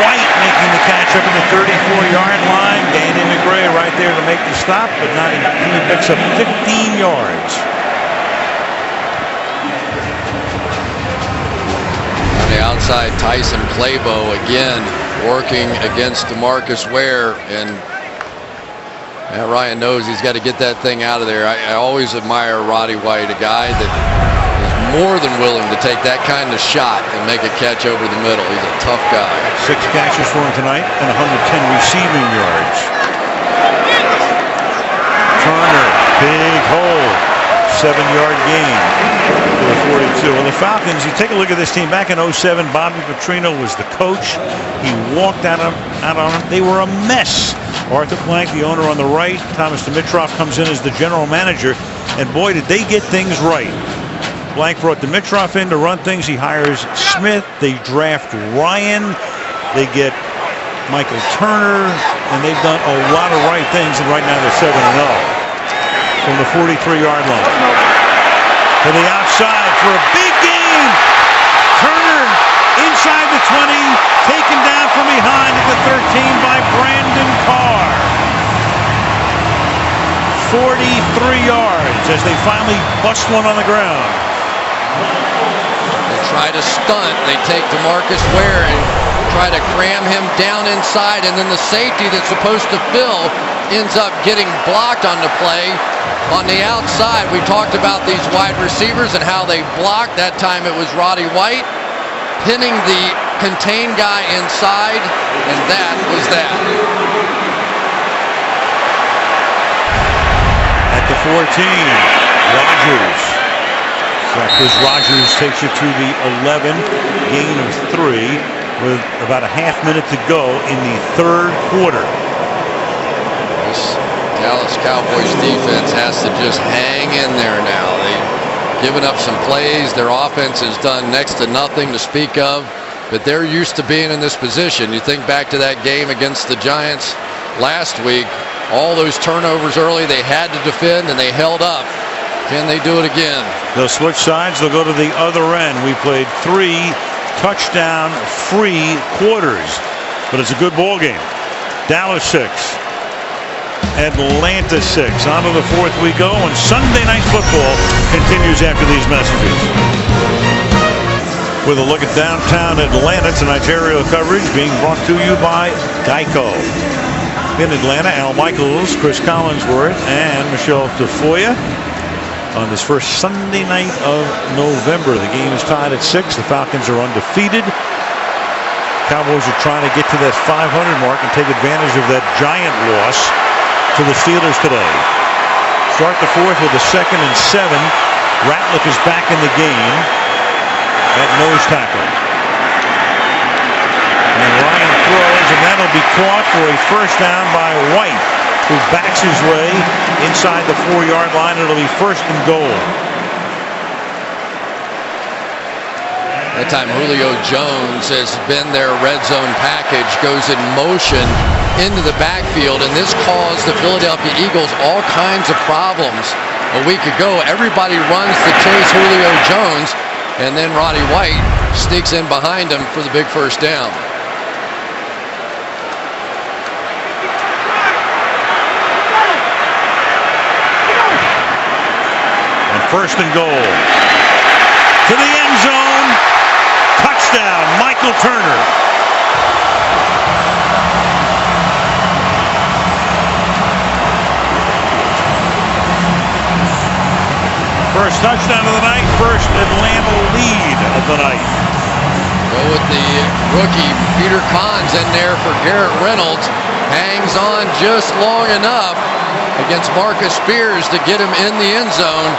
White making the catch up in the 34-yard line. Danny McRae right there to make the stop, but not he picks up 15 yards. On the outside, Tyson Claybo again working against DeMarcus Ware, and Matt Ryan knows he's got to get that thing out of there. I always admire Roddy White, a guy that is more than willing to take that kind of shot and make a catch over the middle. He's a tough guy. 6 catches for him tonight and 110 receiving yards. Turner, big hole. 7-yard gain to the 42. Well, the Falcons, you take a look at this team. Back in 07, Bobby Petrino was the coach. He walked out on them. They were a mess. Arthur Blank, the owner, on the right. Thomas Dimitrov comes in as the general manager. And boy, did they get things right. Blank brought Dimitrov in to run things. He hires Smith. They draft Ryan. They get Michael Turner. And they've done a lot of right things. And right now they're 7-0 from the 43-yard line. To the outside for a big gain. Turner inside the 20. Taken down from behind at the 13 by Brandon Carr. 43 yards as they finally bust one on the ground. They try to stunt. They take DeMarcus Ware and try to cram him down inside, and then the safety that's supposed to fill ends up getting blocked on the play on the outside. We talked about these wide receivers and how they blocked. That time it was Roddy White pinning the contained guy inside, and that was that. At the 14, Rodgers. Chris Rodgers takes you to the 11, gain of 3 with about a half minute to go in the third quarter. This Dallas Cowboys defense has to just hang in there now. They've given up some plays. Their offense has done next to nothing to speak of, but they're used to being in this position. You think back to that game against the Giants last week. All those turnovers early, they had to defend, and they held up. Can they do it again? They'll switch sides. They'll go to the other end. We played 3 touchdown-free quarters, but it's a good ball game. Dallas 6, Atlanta 6. On to the fourth we go, and Sunday Night Football continues after these messages. With a look at downtown Atlanta, tonight's aerial coverage being brought to you by Geico. In Atlanta, Al Michaels, Chris Collinsworth, and Michelle Tafoya. On this first Sunday night of November, the game is tied at 6. The Falcons are undefeated. Cowboys are trying to get to that 500 mark and take advantage of that giant loss to the Steelers today. Start the fourth with a 2nd and 7. Ratliff is back in the game at nose tackle. And Ryan throws, and that'll be caught for a first down by White, who backs his way inside the 4-yard line. It'll be 1st and goal. That time Julio Jones has been their red zone package, goes in motion into the backfield, and this caused the Philadelphia Eagles all kinds of problems a week ago. Everybody runs to chase Julio Jones, and then Roddy White sneaks in behind him for the big first down. And 1st and goal. To the end zone. Touchdown, Michael Turner. First touchdown of the night, first Atlanta lead of the night. Go with the rookie Peter Kahns in there for Garrett Reynolds. Hangs on just long enough against Marcus Spears to get him in the end zone.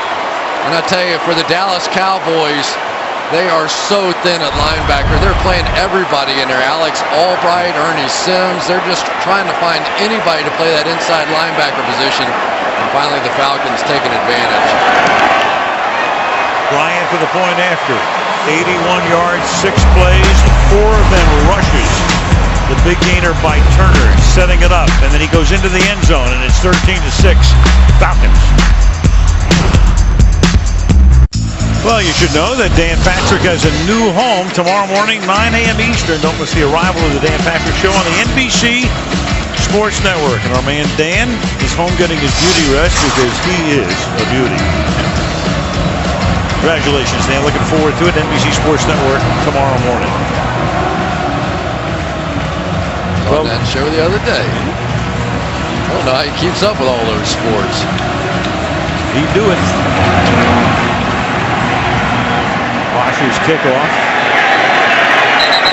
And I tell you, for the Dallas Cowboys, they are so thin at linebacker. They're playing everybody in there. Alex Albright, Ernie Sims. They're just trying to find anybody to play that inside linebacker position. And finally, the Falcons taking advantage. Bryant for the point after. 81 yards, 6 plays, 4 of them rushes. The big gainer by Turner, setting it up. And then he goes into the end zone, and it's 13-6, Falcons. Well, you should know that Dan Patrick has a new home tomorrow morning, 9 a.m. Eastern. Don't miss the arrival of the Dan Patrick Show on the NBC Sports Network. And our man Dan is home getting his beauty rest because he is a beauty. Congratulations, Dan. Looking forward to it. NBC Sports Network tomorrow morning. On that show the other day. I don't know how he keeps up with all those sports. He'd do it. Washington's kickoff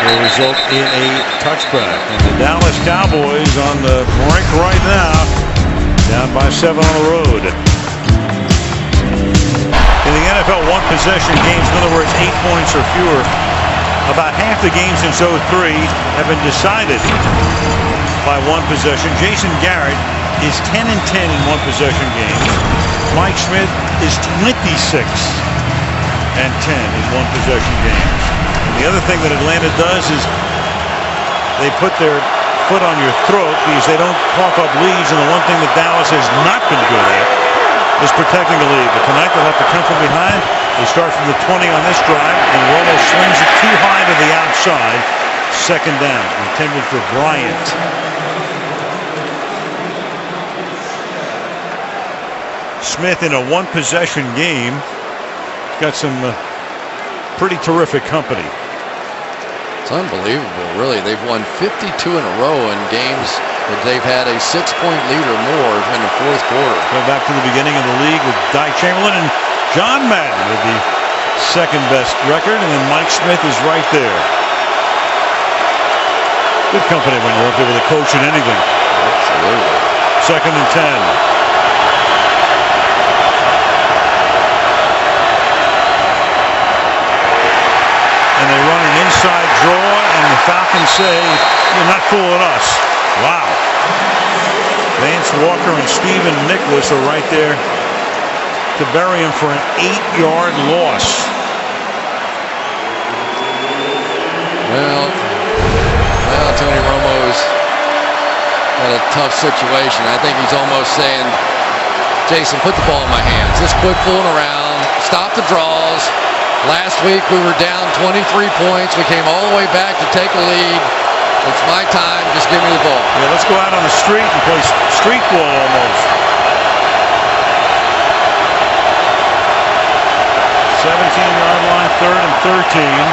will result in a touchback. And the Dallas Cowboys on the brink right now, down by 7 on the road. the NFL one-possession games, in other words, 8 points or fewer, about half the games since 03 have been decided by one possession. Jason Garrett is 10-10 in one-possession games. Mike Smith is 26-10 in one-possession games. And the other thing that Atlanta does is they put their foot on your throat because they don't cough up leads, and the one thing that Dallas has not been good at is protecting the lead. But tonight they'll have to come from behind. They start from the 20 on this drive, and Romo swings it too high to the outside. Second down, intended for Bryant. Smith in a one-possession game got some pretty terrific company. It's unbelievable, really. They've won 52 in a row in games where they've had a 6-point lead or more in the fourth quarter. Go back to the beginning of the league with Dy Chamberlain and John Madden with the second-best record, and then Mike Smith is right there. Good company when you're up there with a coach and anything. Absolutely. Second and 10. And they run an inside draw, and the Falcons say, "You're not fooling us." Wow. Vance Walker and Stephen Nicholas are right there to bury him for an 8-yard loss. Well, Tony Romo's got a tough situation. I think he's almost saying, Jason, put the ball in my hands. Let's quit fooling around. Stop the draws. Last week we were down 23 points. We came all the way back to take a lead. It's my time. Just give me the ball. Yeah, let's go out on the street and play street ball almost. 17-yard line, 3rd and 13.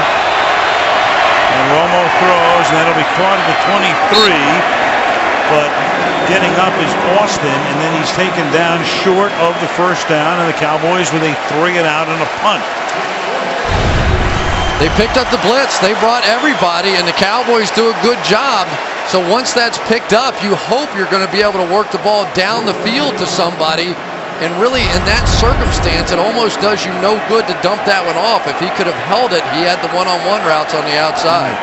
And Romo throws, and that'll be caught at the 23. But getting up is Austin, and then he's taken down short of the first down, and the Cowboys with a 3-and-out and a punt. They picked up the blitz. They brought everybody, and the Cowboys do a good job. So once that's picked up, you hope you're going to be able to work the ball down the field to somebody. And really, in that circumstance, it almost does you no good to dump that one off. If he could have held it, he had the one-on-one routes on the outside.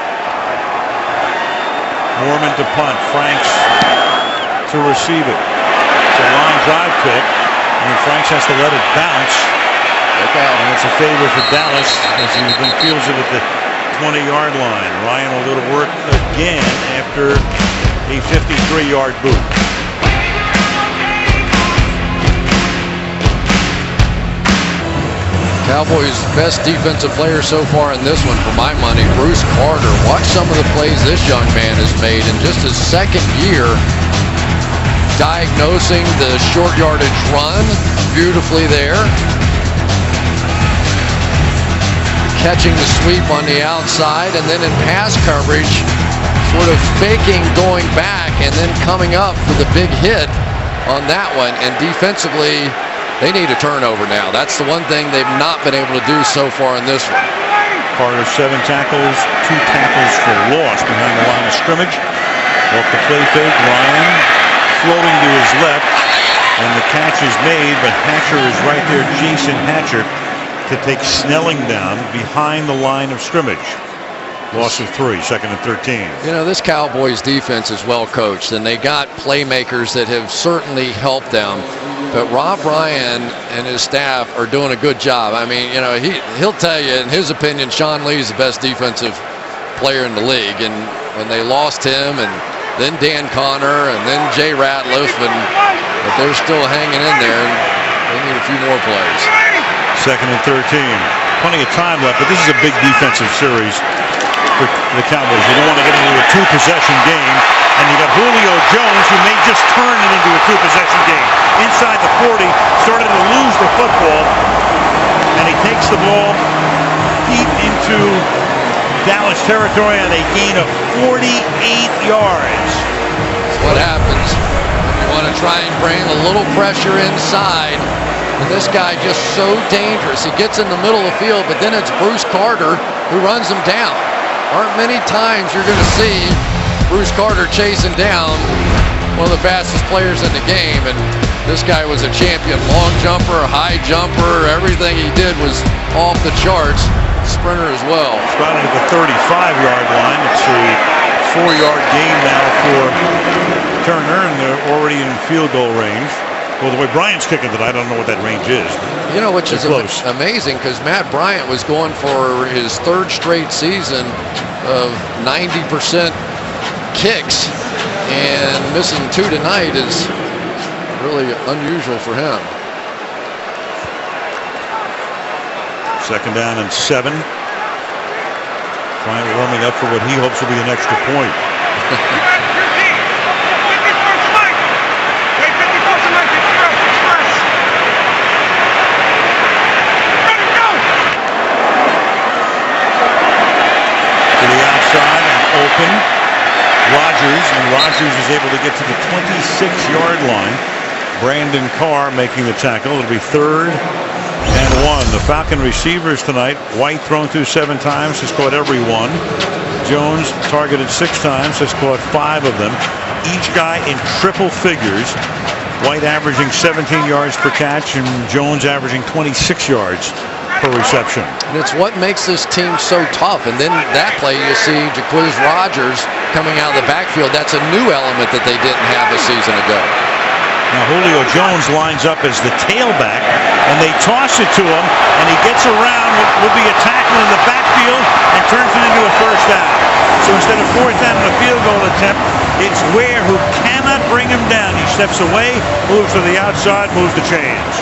Mormon to punt. Franks to receive it. It's a line drive pick, and Franks has to let it bounce. And it's a favor for Dallas as he then fields it at the 20-yard line. Ryan will go to work again after a 53-yard boot. Cowboys' best defensive player so far in this one, for my money, Bruce Carter. Watch some of the plays this young man has made in just his second year, diagnosing the short yardage run beautifully there. Catching the sweep on the outside, and then in pass coverage, sort of faking going back and then coming up for the big hit on that one. And defensively, they need a turnover now. That's the one thing they've not been able to do so far in this one. Carter 7 tackles, 2 tackles for loss behind the line of scrimmage. Off the play fake, Ryan floating to his left, and the catch is made, but Hatcher is right there, Jason Hatcher, to take Snelling down behind the line of scrimmage. Loss of 3, 2nd and 13. You know, this Cowboys defense is well coached, and they got playmakers that have certainly helped them. But Rob Ryan and his staff are doing a good job. I mean, you know, he'll tell you, in his opinion, Sean Lee is the best defensive player in the league. And when they lost him, and then Dan Connor, and then Jay Ratliff, but they're still hanging in there, and they need a few more plays. 2nd and 13. Plenty of time left, but this is a big defensive series for the Cowboys. You don't want to get into a 2-possession game, and you got Julio Jones, who may just turn it into a 2-possession game. Inside the 40, started to lose the football, and he takes the ball deep into Dallas territory on a gain of 48 yards. That's what happens. You want to try and bring a little pressure inside. And this guy just so dangerous. He gets in the middle of the field, but then it's Bruce Carter who runs him down. Aren't many times you're going to see Bruce Carter chasing down one of the fastest players in the game. And This guy was a champion. Long jumper, high jumper, everything he did was off the charts. Sprinter as well. Sprouting at the 35-yard line. It's a 4-yard gain now for Turner, and they're already in field goal range. Well, the way Bryant's kicking tonight, I don't know what that range is. You know, which is close. Amazing, because Matt Bryant was going for his 3rd straight season of 90% kicks, and missing 2 tonight is really unusual for him. 2nd down and 7. Bryant warming up for what he hopes will be an extra point. Open. Rogers is able to get to the 26-yard line. Brandon Carr making the tackle. It'll be 3rd and 1. The Falcon receivers tonight. White thrown through 7 times, has caught every one. Jones targeted 6 times, has caught 5 of them. Each guy in triple figures. White averaging 17 yards per catch, and Jones averaging 26 yards per reception. And it's what makes this team so tough. And then that play, you see Jacquizz Rodgers coming out of the backfield. That's a new element that they didn't have a season ago. Now Julio Jones lines up as the tailback, and they toss it to him, and he gets around what will be a tackle in the backfield and turns it into a 1st down. So instead of 4th down and a field goal attempt, it's Ware who cannot bring him down. He steps away, moves to the outside, moves the chains.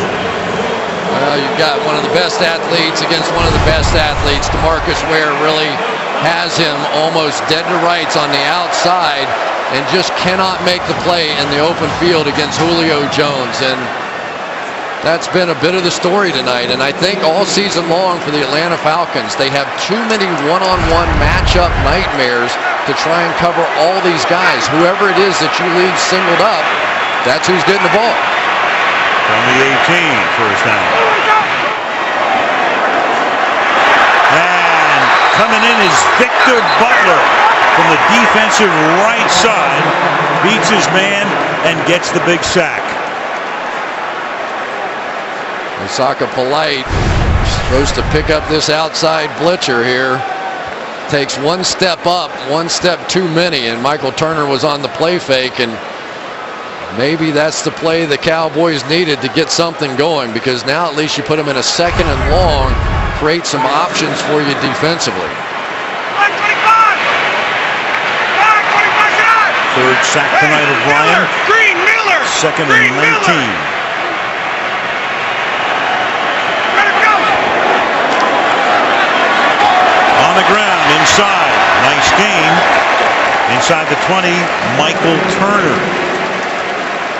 Well, you've got one of the best athletes against one of the best athletes. DeMarcus Ware really has him almost dead to rights on the outside and just cannot make the play in the open field against Julio Jones. And that's been a bit of the story tonight. And I think all season long for the Atlanta Falcons, they have too many one-on-one matchup nightmares to try and cover all these guys. Whoever it is that you leave singled up, that's who's getting the ball. On the 18, 1st down. And coming in is Victor Butler from the defensive right side. Beats his man and gets the big sack. Osaka Polite supposed to pick up this outside blitzer here. Takes 1 step up, 1 step too many, and Michael Turner was on the play fake, and maybe that's the play the Cowboys needed to get something going, because now at least you put them in a 2nd and long, create some options for you defensively. 3rd sack tonight of Ryan. Green Miller. 2nd and 19. On the ground, inside. Nice gain. Inside the 20, Michael Turner.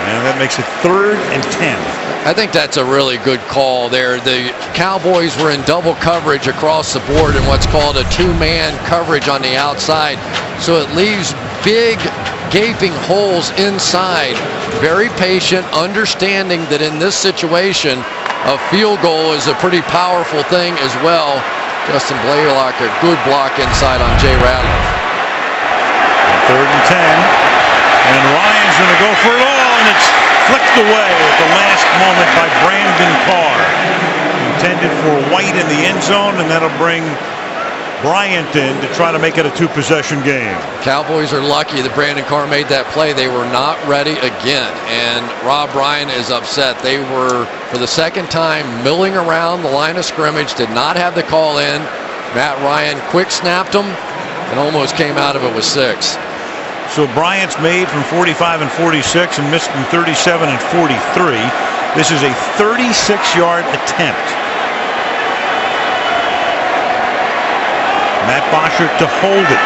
And that makes it 3rd and 10. I think that's a really good call there. The Cowboys were in double coverage across the board in what's called a 2-man coverage on the outside. So it leaves big gaping holes inside. Very patient, understanding that in this situation, a field goal is a pretty powerful thing as well. Justin Blaylock, a good block inside on Jay Ratliff. 3rd and 10. And Ryan's going to go for it all, and it's flicked away at the last moment by Brandon Carr. Intended for White in the end zone, and that'll bring Bryant in to try to make it a 2-possession game. Cowboys are lucky that Brandon Carr made that play. They were not ready again, and Rob Ryan is upset. They were, for the 2nd time, milling around the line of scrimmage, did not have the call in. Matt Ryan quick snapped them and almost came out of it with 6. So Bryant's made from 45 and 46 and missed from 37 and 43. This is a 36-yard attempt. Matt Boschert to hold it.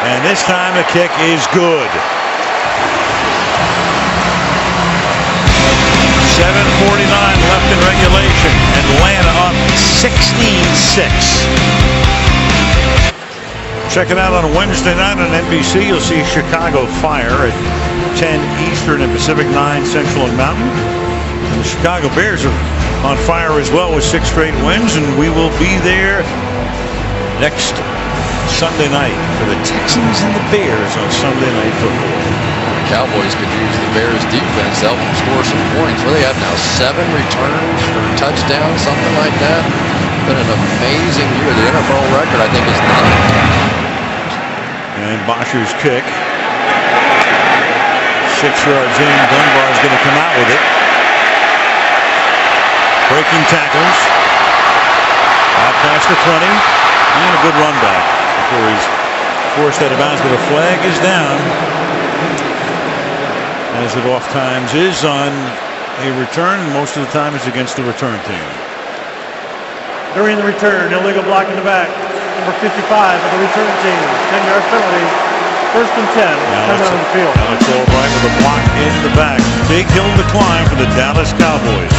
And this time the kick is good. 7:49 left in regulation. Atlanta up 16-6. Check it out on Wednesday night on NBC. You'll see Chicago Fire at 10 Eastern and Pacific, 9 Central and Mountain. And the Chicago Bears are on fire as well with 6 straight wins, and we will be there next Sunday night for the Texans and the Bears on Sunday Night Football. Cowboys could use the Bears defense to help them score some points. What do they have now? 7 returns for touchdowns, something like that. Been an amazing year. The NFL record, I think, is 9. And Bosher's kick. 6 yards in. Dunbar is going to come out with it. Breaking tackles. Out past the 20. And a good run back before he's forced out of bounds. But a flag is down. As it oftentimes is on a return. Most of the time it's against the return team. During the return, illegal block in the back. Number 55 of the return team. 10-yard penalty. First and 10. Coming on the field. Alex Albright with a block in the back. Big hill to climb for the Dallas Cowboys.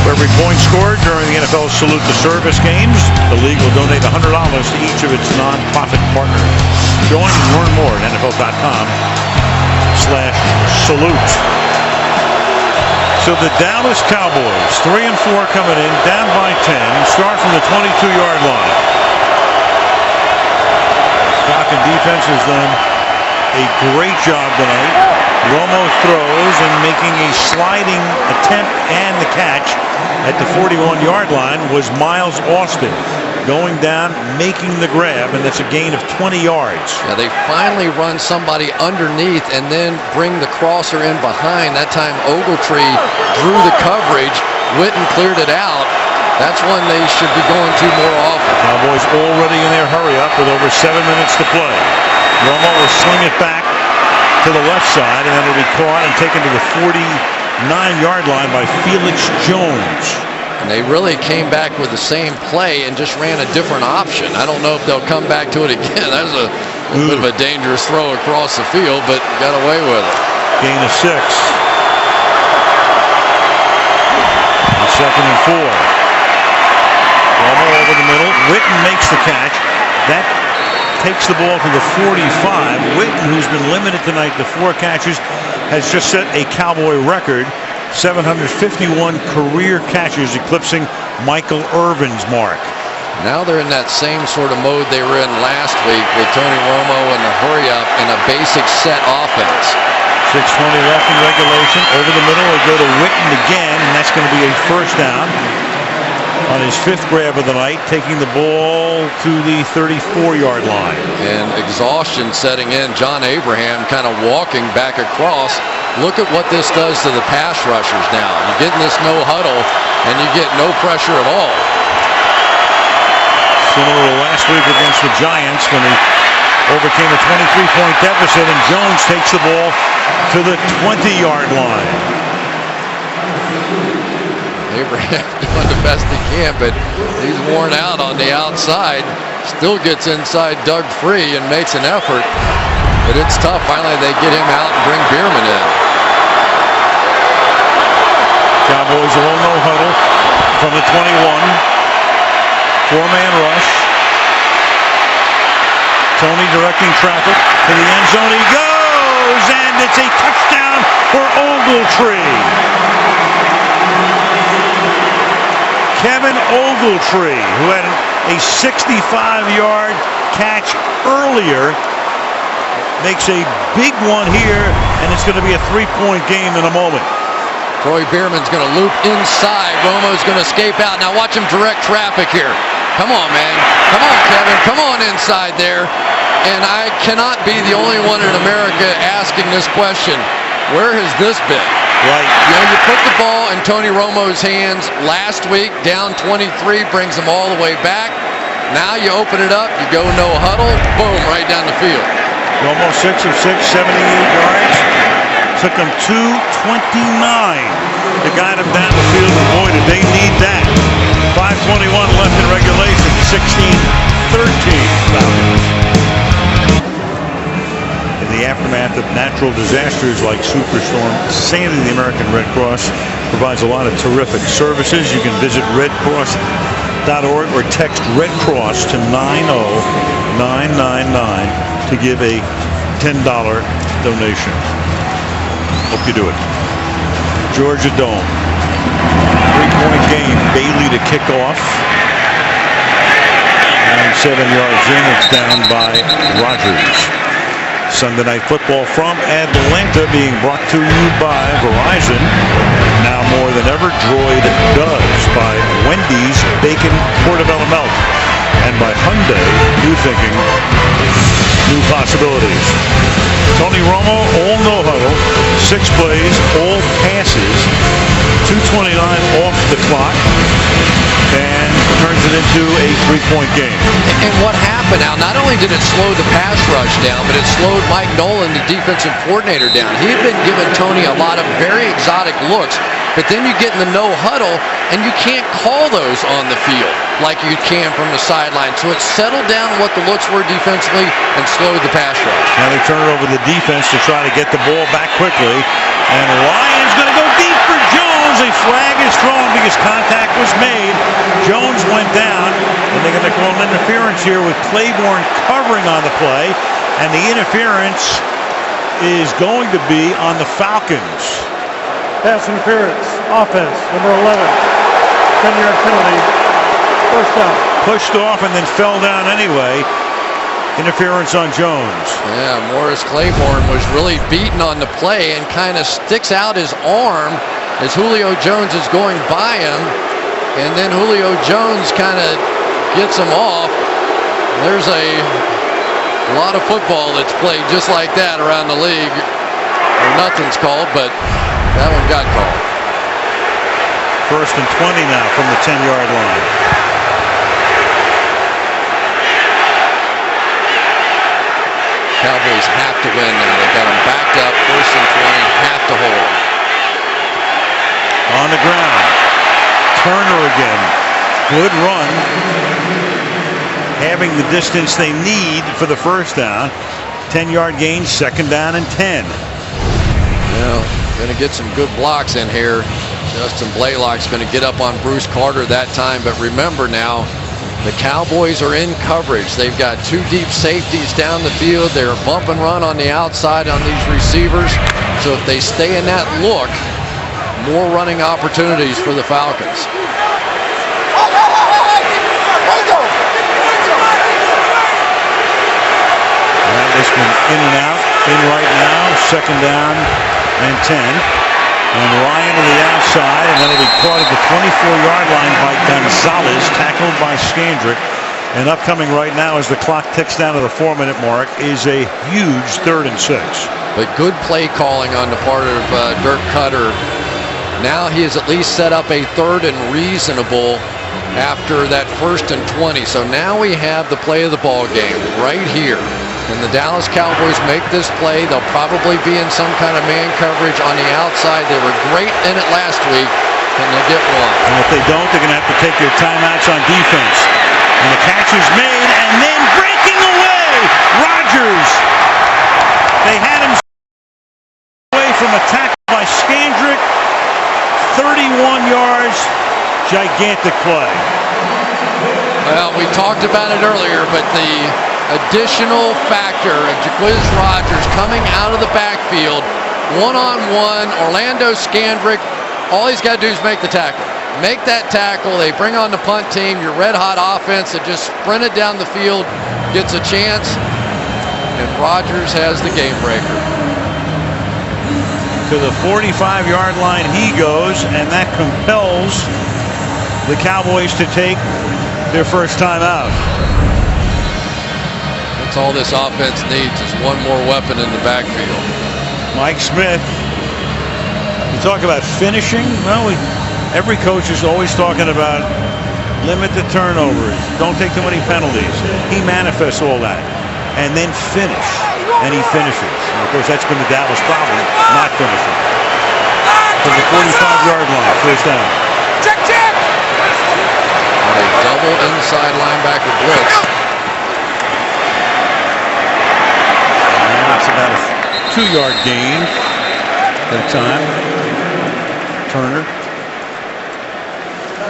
For every point scored during the NFL Salute to Service games, the league will donate $100 to each of its non-profit partners. Join and learn more at NFL.com/salute. So the Dallas Cowboys, 3-4 coming in, down by 10, start from the 22-yard line. Falcon defense has done a great job tonight. Romo throws and making a sliding attempt, and the catch at the 41-yard line was Miles Austin going down, making the grab, and that's a gain of 20 yards. Yeah, they finally run somebody underneath and then bring the crosser in behind. That time Ogletree drew the coverage. Witten cleared it out. That's one they should be going to more often. Cowboys already in their hurry up with over 7 minutes to play. Romo will sling it back to the left side, and then it'll be caught and taken to the 49-yard line by Felix Jones. And they really came back with the same play and just ran a different option. I don't know if they'll come back to it again. That was a bit of a dangerous throw across the field, but got away with it. Gain of 6. And 2nd and 4. Romo over the middle. Witten makes the catch. That takes the ball to the 45. Witten, who's been limited tonight to 4 catches, has just set a Cowboy record. 751 career catches, eclipsing Michael Irvin's mark. Now they're in that same sort of mode they were in last week with Tony Romo and the hurry up and a basic set offense. 6:20 left in regulation. Over the middle, they go to Witten again, and that's going to be a first down on his 5th grab of the night, taking the ball to the 34-yard line. And exhaustion setting in. John Abraham kind of walking back across. Look at what this does to the pass rushers now. You get in this no huddle, and you get no pressure at all. Similar to last week against the Giants when they overcame a 23-point deficit, and Jones takes the ball to the 20-yard line. Abraham doing the best he can, but he's worn out on the outside. Still gets inside Doug Free and makes an effort, but it's tough. Finally, they get him out and bring Bierman in. Cowboys all no huddle from the 21. 4-man rush. Tony directing traffic to the end zone. He goes, and it's a touchdown for Ogletree. Kevin Ogletree, who had a 65-yard catch earlier, makes a big one here, and it's going to be a 3-point game in a moment. Troy Bierman's going to loop inside. Romo's going to escape out. Now watch him direct traffic here. Come on, man. Come on, Kevin. Come on inside there. And I cannot be the only one in America asking this question. Where has this been? Right. You know, you put the ball in Tony Romo's hands last week, down 23, brings them all the way back. Now you open it up, you go no huddle, boom, right down the field. Romo 6 of 6, 78 yards. Took them 2:29 to guide them down the field, and boy, did they need that. 5:21 left in regulation, 16-13 Falcons. In the aftermath of natural disasters like Superstorm Sandy, the American Red Cross provides a lot of terrific services. You can visit redcross.org or text Red Cross to 90999 to give a $10 donation. Hope you do it. Georgia Dome. 3-point game. Bailey to kick off. And 7 yards in, it's down by Rodgers. Sunday Night Football from Atlanta, being brought to you by Verizon. Now more than ever, Droid does, by Wendy's Bacon Portobello Milk, and by Hyundai, new thinking, new possibilities. Tony Romo, all no huddle, 6 plays, all passes, 2:29 off the clock, and turns it into a 3-point game. And what happened now, not only did it slow the pass rush down, but it slowed Mike Nolan, the defensive coordinator, down. He had been giving Tony a lot of very exotic looks, but then you get in the no huddle, and you can't call those on the field like you can from the sideline. So it settled down what the looks were defensively and slowed the pass rush. Now they turn it over to the defense to try to get the ball back quickly, and Ryan's going to go deep for Jones. A flag is thrown because contact was made. Jones went down, and they're going to call an interference here with Claiborne covering on the play, and the interference is going to be on the Falcons. Pass interference, offense, number 11, 10-yard penalty, first down. Pushed off and then fell down anyway. Interference on Jones. Yeah, Morris Claiborne was really beaten on the play and kind of sticks out his arm as Julio Jones is going by him, and then Julio Jones kind of gets him off. There's a lot of football that's played just like that around the league. Nothing's called, but that one got called. First and 20 now from the 10-yard line. Cowboys have to win now. They've got them backed up. First and 20, have to hold. On the ground. Turner again. Good run. Having the distance they need for the first down. 10-yard gain, second down and 10. Well, going to get some good blocks in here. Justin Blaylock's going to get up on Bruce Carter that time. But remember now, the Cowboys are in coverage. They've got 2 deep safeties down the field. They're bump and run on the outside on these receivers. So if they stay in that look, more running opportunities for the Falcons. This one in and out, in right now, second down and 10. And Ryan to the outside, and then it'll be caught at the 24-yard line by Gonzalez, tackled by Scandrick. And upcoming right now, as the clock ticks down to the 4-minute mark, is a huge 3rd and 6. But good play calling on the part of Dirk Cutter. Now he has at least set up a 3rd and reasonable after that 1st and 20. So now we have the play of the ball game right here. When the Dallas Cowboys make this play, they'll probably be in some kind of man coverage on the outside. They were great in it last week. Can they get one? And if they don't, they're going to have to take their timeouts on defense. And the catch is made, and then breaking away, Rodgers. They had him away from a tackle by Scandrick. 31 yards, gigantic play. Well, we talked about it earlier, but the additional factor of Jacquizz Rodgers coming out of the backfield, one-on-one, Orlando Scandrick, all he's got to do is make the tackle. Make that tackle, they bring on the punt team, your red-hot offense that just sprinted down the field, gets a chance, and Rodgers has the game breaker. To the 45-yard line he goes, and that compels the Cowboys to take their first time out. That's all this offense needs is one more weapon in the backfield. Mike Smith, you talk about finishing. Well, every coach is always talking about limit the turnovers, don't take too many penalties. He manifests all that. And then finish. And he finishes. And of course, that's been the Dallas problem, not finishing. From the 45-yard line, first down. Check, check! A double inside linebacker blitz. That's about a 2-yard gain at a time. Turner.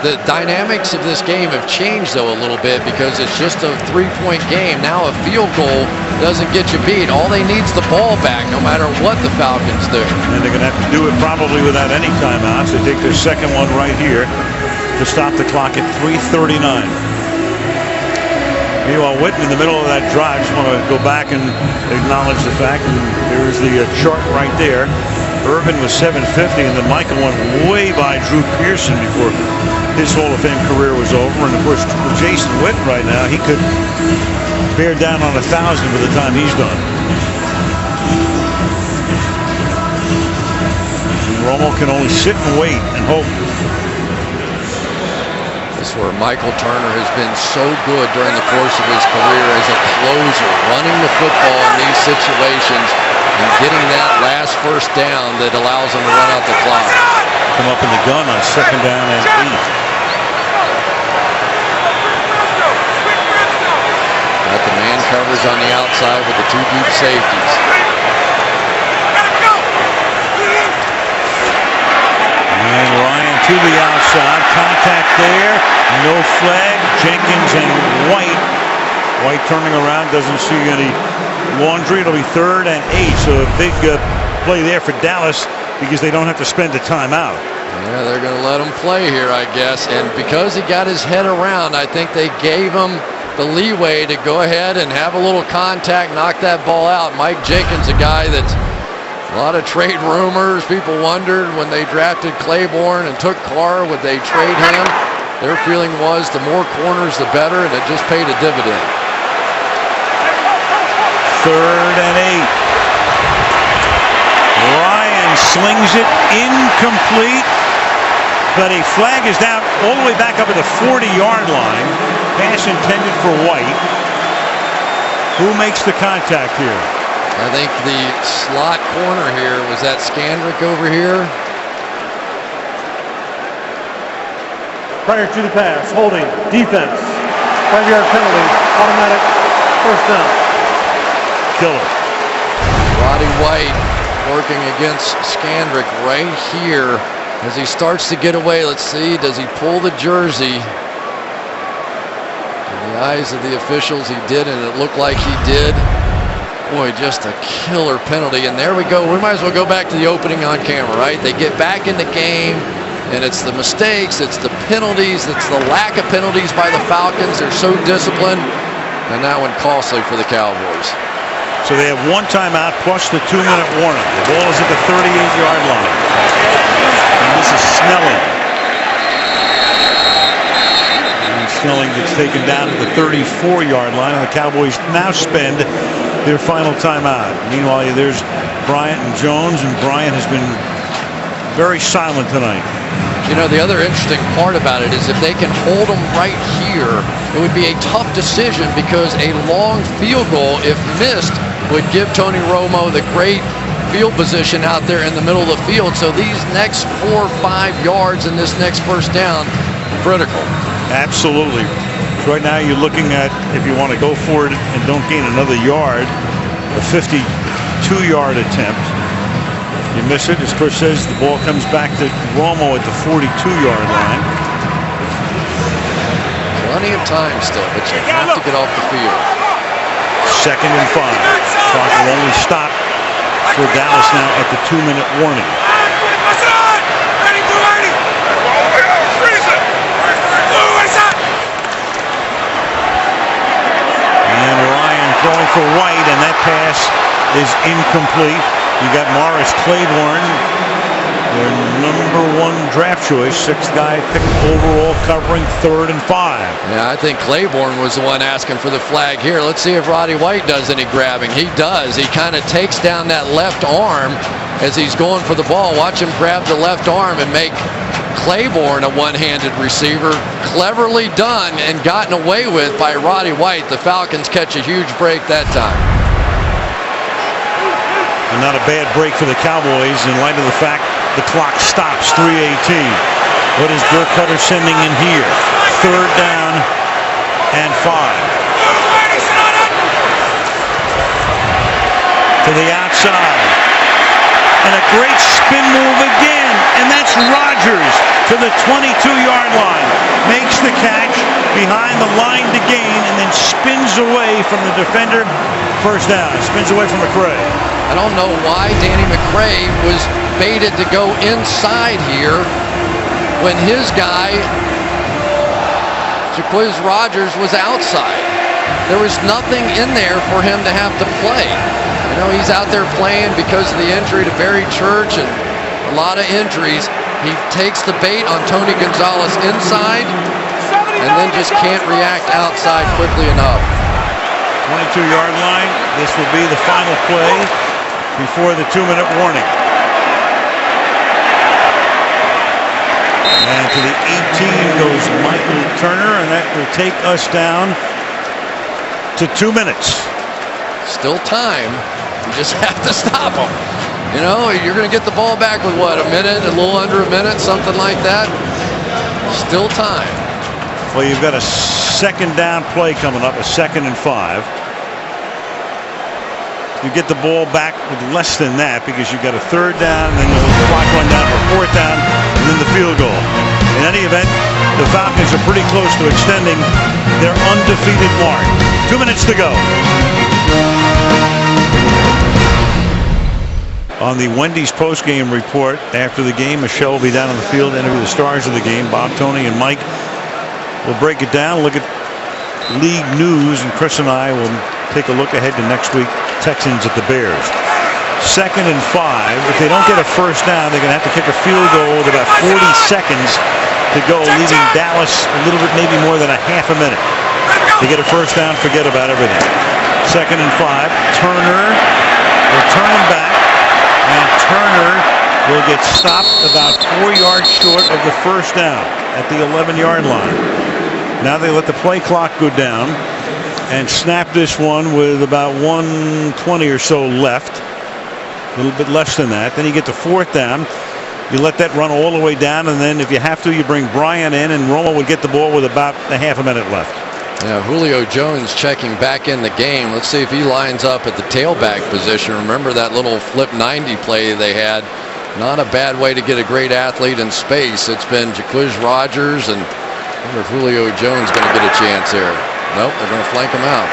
The dynamics of this game have changed, though, a little bit because it's just a 3-point game. Now a field goal doesn't get you beat. All they need is the ball back, no matter what the Falcons do. And they're going to have to do it probably without any timeouts. They take their second one right here to stop the clock at 3:39. Meanwhile, Witten in the middle of that drive, just want to go back and acknowledge the fact, and there's the chart right there. Irvin was 750, and then Michael went way by Drew Pearson before his Hall of Fame career was over. And of course, with Jason Witten right now, he could bear down on 1,000 by the time he's done. And Romo can only sit and wait and hope. This is where Michael Turner has been so good during the course of his career as a closer, running the football in these situations and getting that last first down that allows him to run out the clock. Come up in the gun on 2nd down and 8. Got the man coverage on the outside with the 2 deep safeties. And Ryan to the outside. Contact there. No flag. Jenkins and White. White turning around, doesn't see any laundry. It'll be 3rd and 8. So a big play there for Dallas because they don't have to spend a timeout. Yeah, they're going to let him play here, I guess. And because he got his head around, I think they gave him the leeway to go ahead and have a little contact, knock that ball out. Mike Jenkins, a guy that's a lot of trade rumors. People wondered when they drafted Claiborne and took Carr, would they trade him? Their feeling was the more corners, the better, and it just paid a dividend. 3rd and 8. Ryan slings it incomplete, but a flag is down all the way back up at the 40-yard line. Pass intended for White. Who makes the contact here? I think the slot corner here, was that Scandrick over here? Prior to the pass, holding, defense, 5-yard penalty, automatic first down. Killer. Roddy White working against Scandrick right here as he starts to get away. Let's see, does he pull the jersey? In the eyes of the officials, he did, and it looked like he did. Boy, just a killer penalty. And there we go. We might as well go back to the opening on camera, right? They get back in the game, and it's the mistakes, it's the penalties, it's the lack of penalties by the Falcons. They're so disciplined, and that one costly for the Cowboys. So they have 1 timeout plus the 2-minute warning. The ball is at the 38-yard line. And this is Snelling. And Snelling gets taken down to the 34-yard line, and the Cowboys now spend their final timeout. Meanwhile, there's Bryant and Jones, and Bryant has been very silent tonight. You know, the other interesting part about it is if they can hold them right here, it would be a tough decision because a long field goal, if missed, would give Tony Romo the great field position out there in the middle of the field. So these next 4 or 5 yards in this next first down, critical. Absolutely. Right now you're looking at, if you want to go for it and don't gain another yard, a 52-yard attempt. You miss it, as Chris says, the ball comes back to Romo at the 42-yard line. Plenty of time still, but you have to get off the field. 2nd and 5. Clock will only stop for Dallas now at the 2-minute warning. And Ryan throwing for White, and that pass is incomplete. You got Morris Claiborne, their #1 draft choice, 6th guy picked overall, covering 3rd and 5. Yeah, I think Claiborne was the one asking for the flag here. Let's see if Roddy White does any grabbing. He does. He kind of takes down that left arm as he's going for the ball. Watch him grab the left arm and make Claiborne a one-handed receiver. Cleverly done and gotten away with by Roddy White. The Falcons catch a huge break that time. And not a bad break for the Cowboys in light of the fact the clock stops, 3:18. What is Dirk Cutter sending in here? 3rd down and 5. To the outside. And a great spin move again. And that's Rodgers to the 22-yard line. Makes the catch behind the line to gain and then spins away from the defender. First down. Spins away from McCray. I don't know why Danny McCray was baited to go inside here when his guy, Jacquizz Rodgers, was outside. there was nothing in there for him to have to play. You know, he's out there playing because of the injury to Barry Church and a lot of injuries. He takes the bait on Tony Gonzalez inside and then just can't react outside quickly enough. 22-yard line. This will be the final play before the 2-minute warning. And to the 18 goes Michael Turner, and that will take us down to 2 minutes. Still time. You just have to stop them. You know, you're going to get the ball back with what, a minute, a little under a minute, something like that. Still time. Well, you've got a second down play coming up, a 2nd and 5. You get the ball back with less than that because you've got a 3rd down, and then the clock run down for 4th down, and then the field goal. In any event, the Falcons are pretty close to extending their undefeated mark. 2 minutes to go. On the Wendy's post-game report after the game, Michelle will be down on the field to interview the stars of the game. Bob, Tony, and Mike will break it down, look at league news, and Chris and I will take a look ahead to next week, Texans at the Bears. 2nd and 5. If they don't get a first down, they're going to have to kick a field goal with about 40 seconds to go, leaving Dallas a little bit, maybe more than a half a minute. To get a first down, forget about everything. 2nd and 5. Turner will turn him back. And Turner will get stopped about 4 yards short of the first down at the 11-yard line. Now they let the play clock go down and snap this one with about 1:20 or so left. A little bit less than that. Then you get to 4th down. You let that run all the way down, and then if you have to, you bring Bryant in, and Romo would get the ball with about a half a minute left. Yeah, Julio Jones checking back in the game. Let's see if he lines up at the tailback position. Remember that little flip 90 play they had? Not a bad way to get a great athlete in space. It's been Jacquizz Rodgers, and I wonder if Julio Jones going to get a chance here. Nope, they're going to flank him out.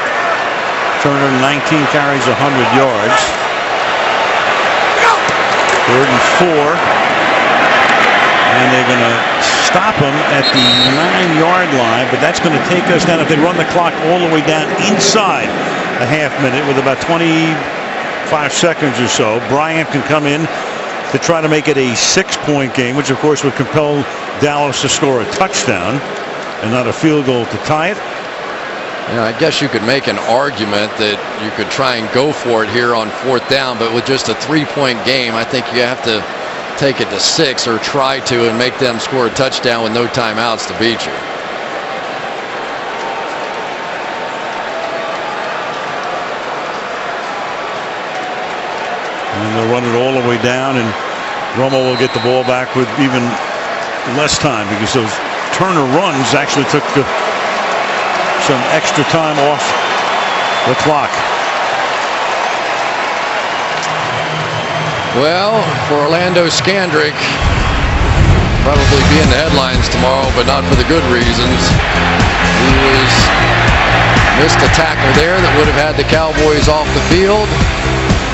Turner 19 carries 100 yards. 3rd and 4. And they're going to stop him at the 9-yard line, but that's going to take us down, if they run the clock all the way down inside a half minute with about 25 seconds or so. Bryant can come in to try to make it a 6-point game, which of course would compel Dallas to score a touchdown and not a field goal to tie it. Yeah, I guess you could make an argument that you could try and go for it here on 4th down, but with just a 3-point game, I think you have to take it to 6 or try to and make them score a touchdown with no timeouts to beat you. And they'll run it all the way down, and Romo will get the ball back with even less time because those Turner runs actually took some extra time off the clock. Well, for Orlando Scandrick, probably be in the headlines tomorrow, but not for the good reasons. He missed a tackle there that would have had the Cowboys off the field.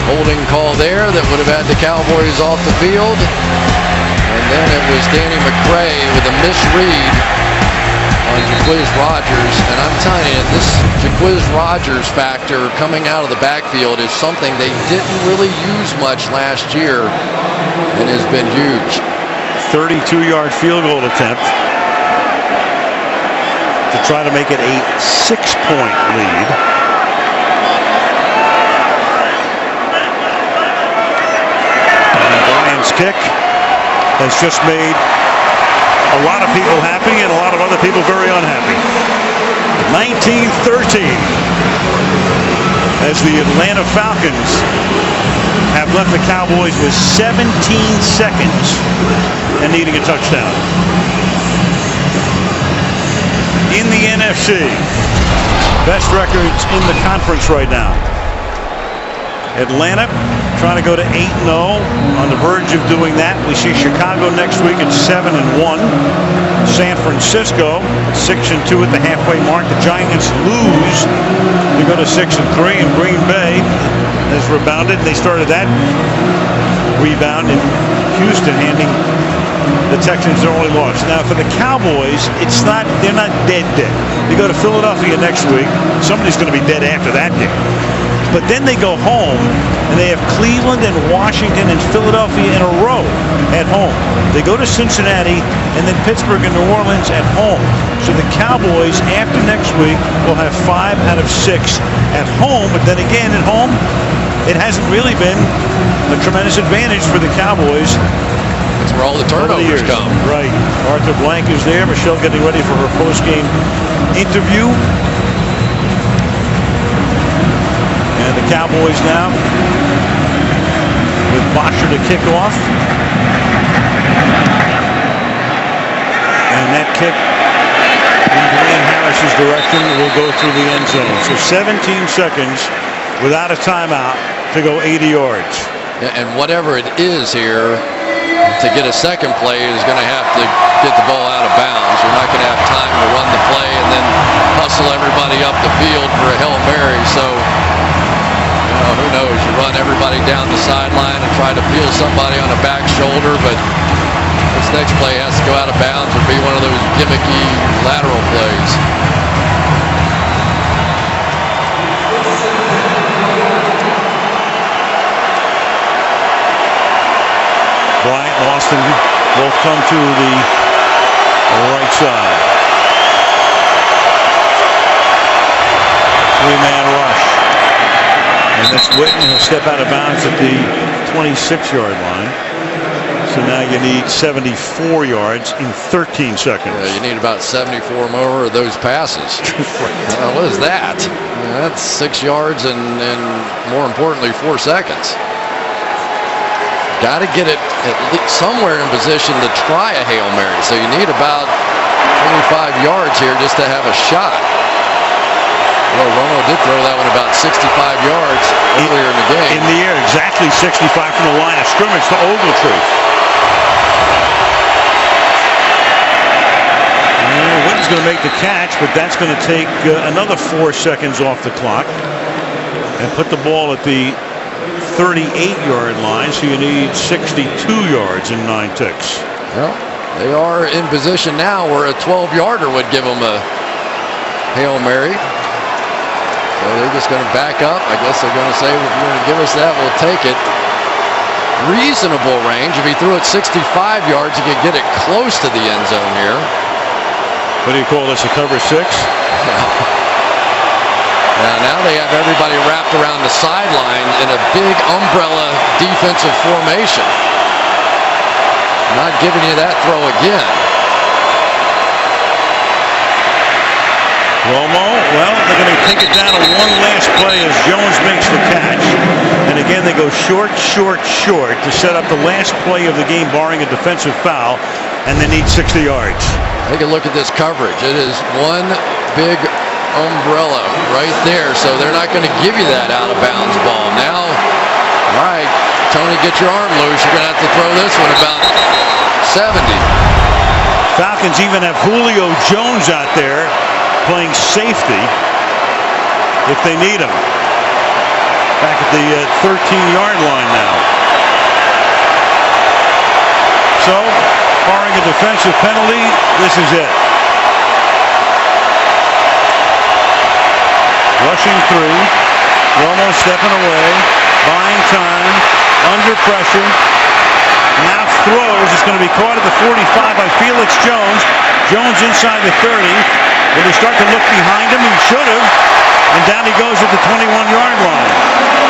Holding call there that would have had the Cowboys off the field. And then it was Danny McCray with a misread on Jacquizz Rodgers. And I'm telling you, this Jacquizz Rodgers factor coming out of the backfield is something they didn't really use much last year and has been huge. 32-yard field goal attempt to try to make it a 6-point lead. And Bryant's kick has just made a lot of people happy and a lot of other people very unhappy. 19-13 as the Atlanta Falcons have left the Cowboys with 17 seconds and needing a touchdown. In the NFC, best records in the conference right now. Atlanta trying to go to 8-0, on the verge of doing that. We see Chicago next week at 7-1. San Francisco 6-2 at the halfway mark. The Giants lose to go to 6-3, and Green Bay has rebounded. They started that rebound in Houston, handing the Texans are only lost. Now for the Cowboys, they're not dead. They go to Philadelphia next week. Somebody's going to be dead after that game. But then they go home, and they have Cleveland and Washington and Philadelphia in a row at home. They go to Cincinnati and then Pittsburgh and New Orleans at home. So the Cowboys, after next week, will have 5 out of 6 at home. But then again, at home, it hasn't really been a tremendous advantage for the Cowboys. That's where all the turnovers come. Right. Arthur Blank is there. Michelle getting ready for her post-game interview. And the Cowboys now with Bosher to kick off. And that kick in Dwayne Harris's direction will go through the end zone. So 17 seconds without a timeout to go 80 yards. Yeah, and whatever it is here, to get a second play is going to have to get the ball out of bounds. You're not going to have time to run the play and then hustle everybody up the field for a Hail Mary. So, who knows? You run everybody down the sideline and try to peel somebody on the back shoulder, but this next play has to go out of bounds or be one of those gimmicky lateral plays. Bryant and Austin both come to the right side. 3-man rush. And that's Witten. He'll step out of bounds at the 26-yard line. So now you need 74 yards in 13 seconds. Yeah, you need about 74 more of those passes. What is that? That's 6 yards and more importantly 4 seconds. Got to get it at least somewhere in position to try a Hail Mary. So you need about 25 yards here just to have a shot. Well, Romo did throw that one about 65 yards earlier in the game. In the air, exactly 65 from the line of scrimmage to Ogletree. Witten's going to make the catch, but that's going to take another 4 seconds off the clock and put the ball at the 38-yard line, so you need 62 yards in 9 ticks. Well, they are in position now where a 12-yarder would give them a Hail Mary. So they're just going to back up. I guess they're going to say, if you're going to give us that, we'll take it. Reasonable range. If he threw it 65 yards, you could get it close to the end zone here. What do you call this, a cover 6? Now they have everybody wrapped around the sideline in a big umbrella defensive formation. Not giving you that throw again. Romo, well, they're going to take it down to one last play as Jones makes the catch. And again, they go short to set up the last play of the game, barring a defensive foul, and they need 60 yards. Take a look at this coverage. It is one big umbrella right there, so they're not going to give you that out of bounds ball. Now, all right, Tony, get your arm loose. You're going to have to throw this one about 70. Falcons even have Julio Jones out there playing safety if they need him. Back at the 13-yard line now. So, barring a defensive penalty, this is it. Rushing through, Romo stepping away, buying time, under pressure. Now throws, it's going to be caught at the 45 by Felix Jones. Jones inside the 30. Will he start to look behind him? He should have. And down he goes at the 21-yard line.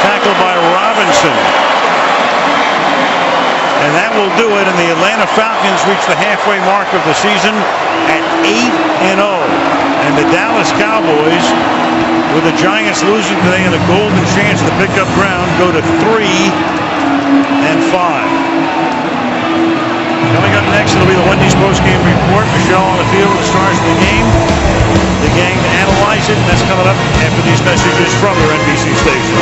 Tackled by Robinson. And that will do it. And the Atlanta Falcons reach the halfway mark of the season at 8-0. And the Dallas Cowboys, with the Giants losing today and a golden chance to pick up ground, go to 3-5. Coming up next, it'll be the Wendy's post-game report. Michelle on the field with the stars of the game. The gang to analyze it, and that's coming up after these messages from your NBC station.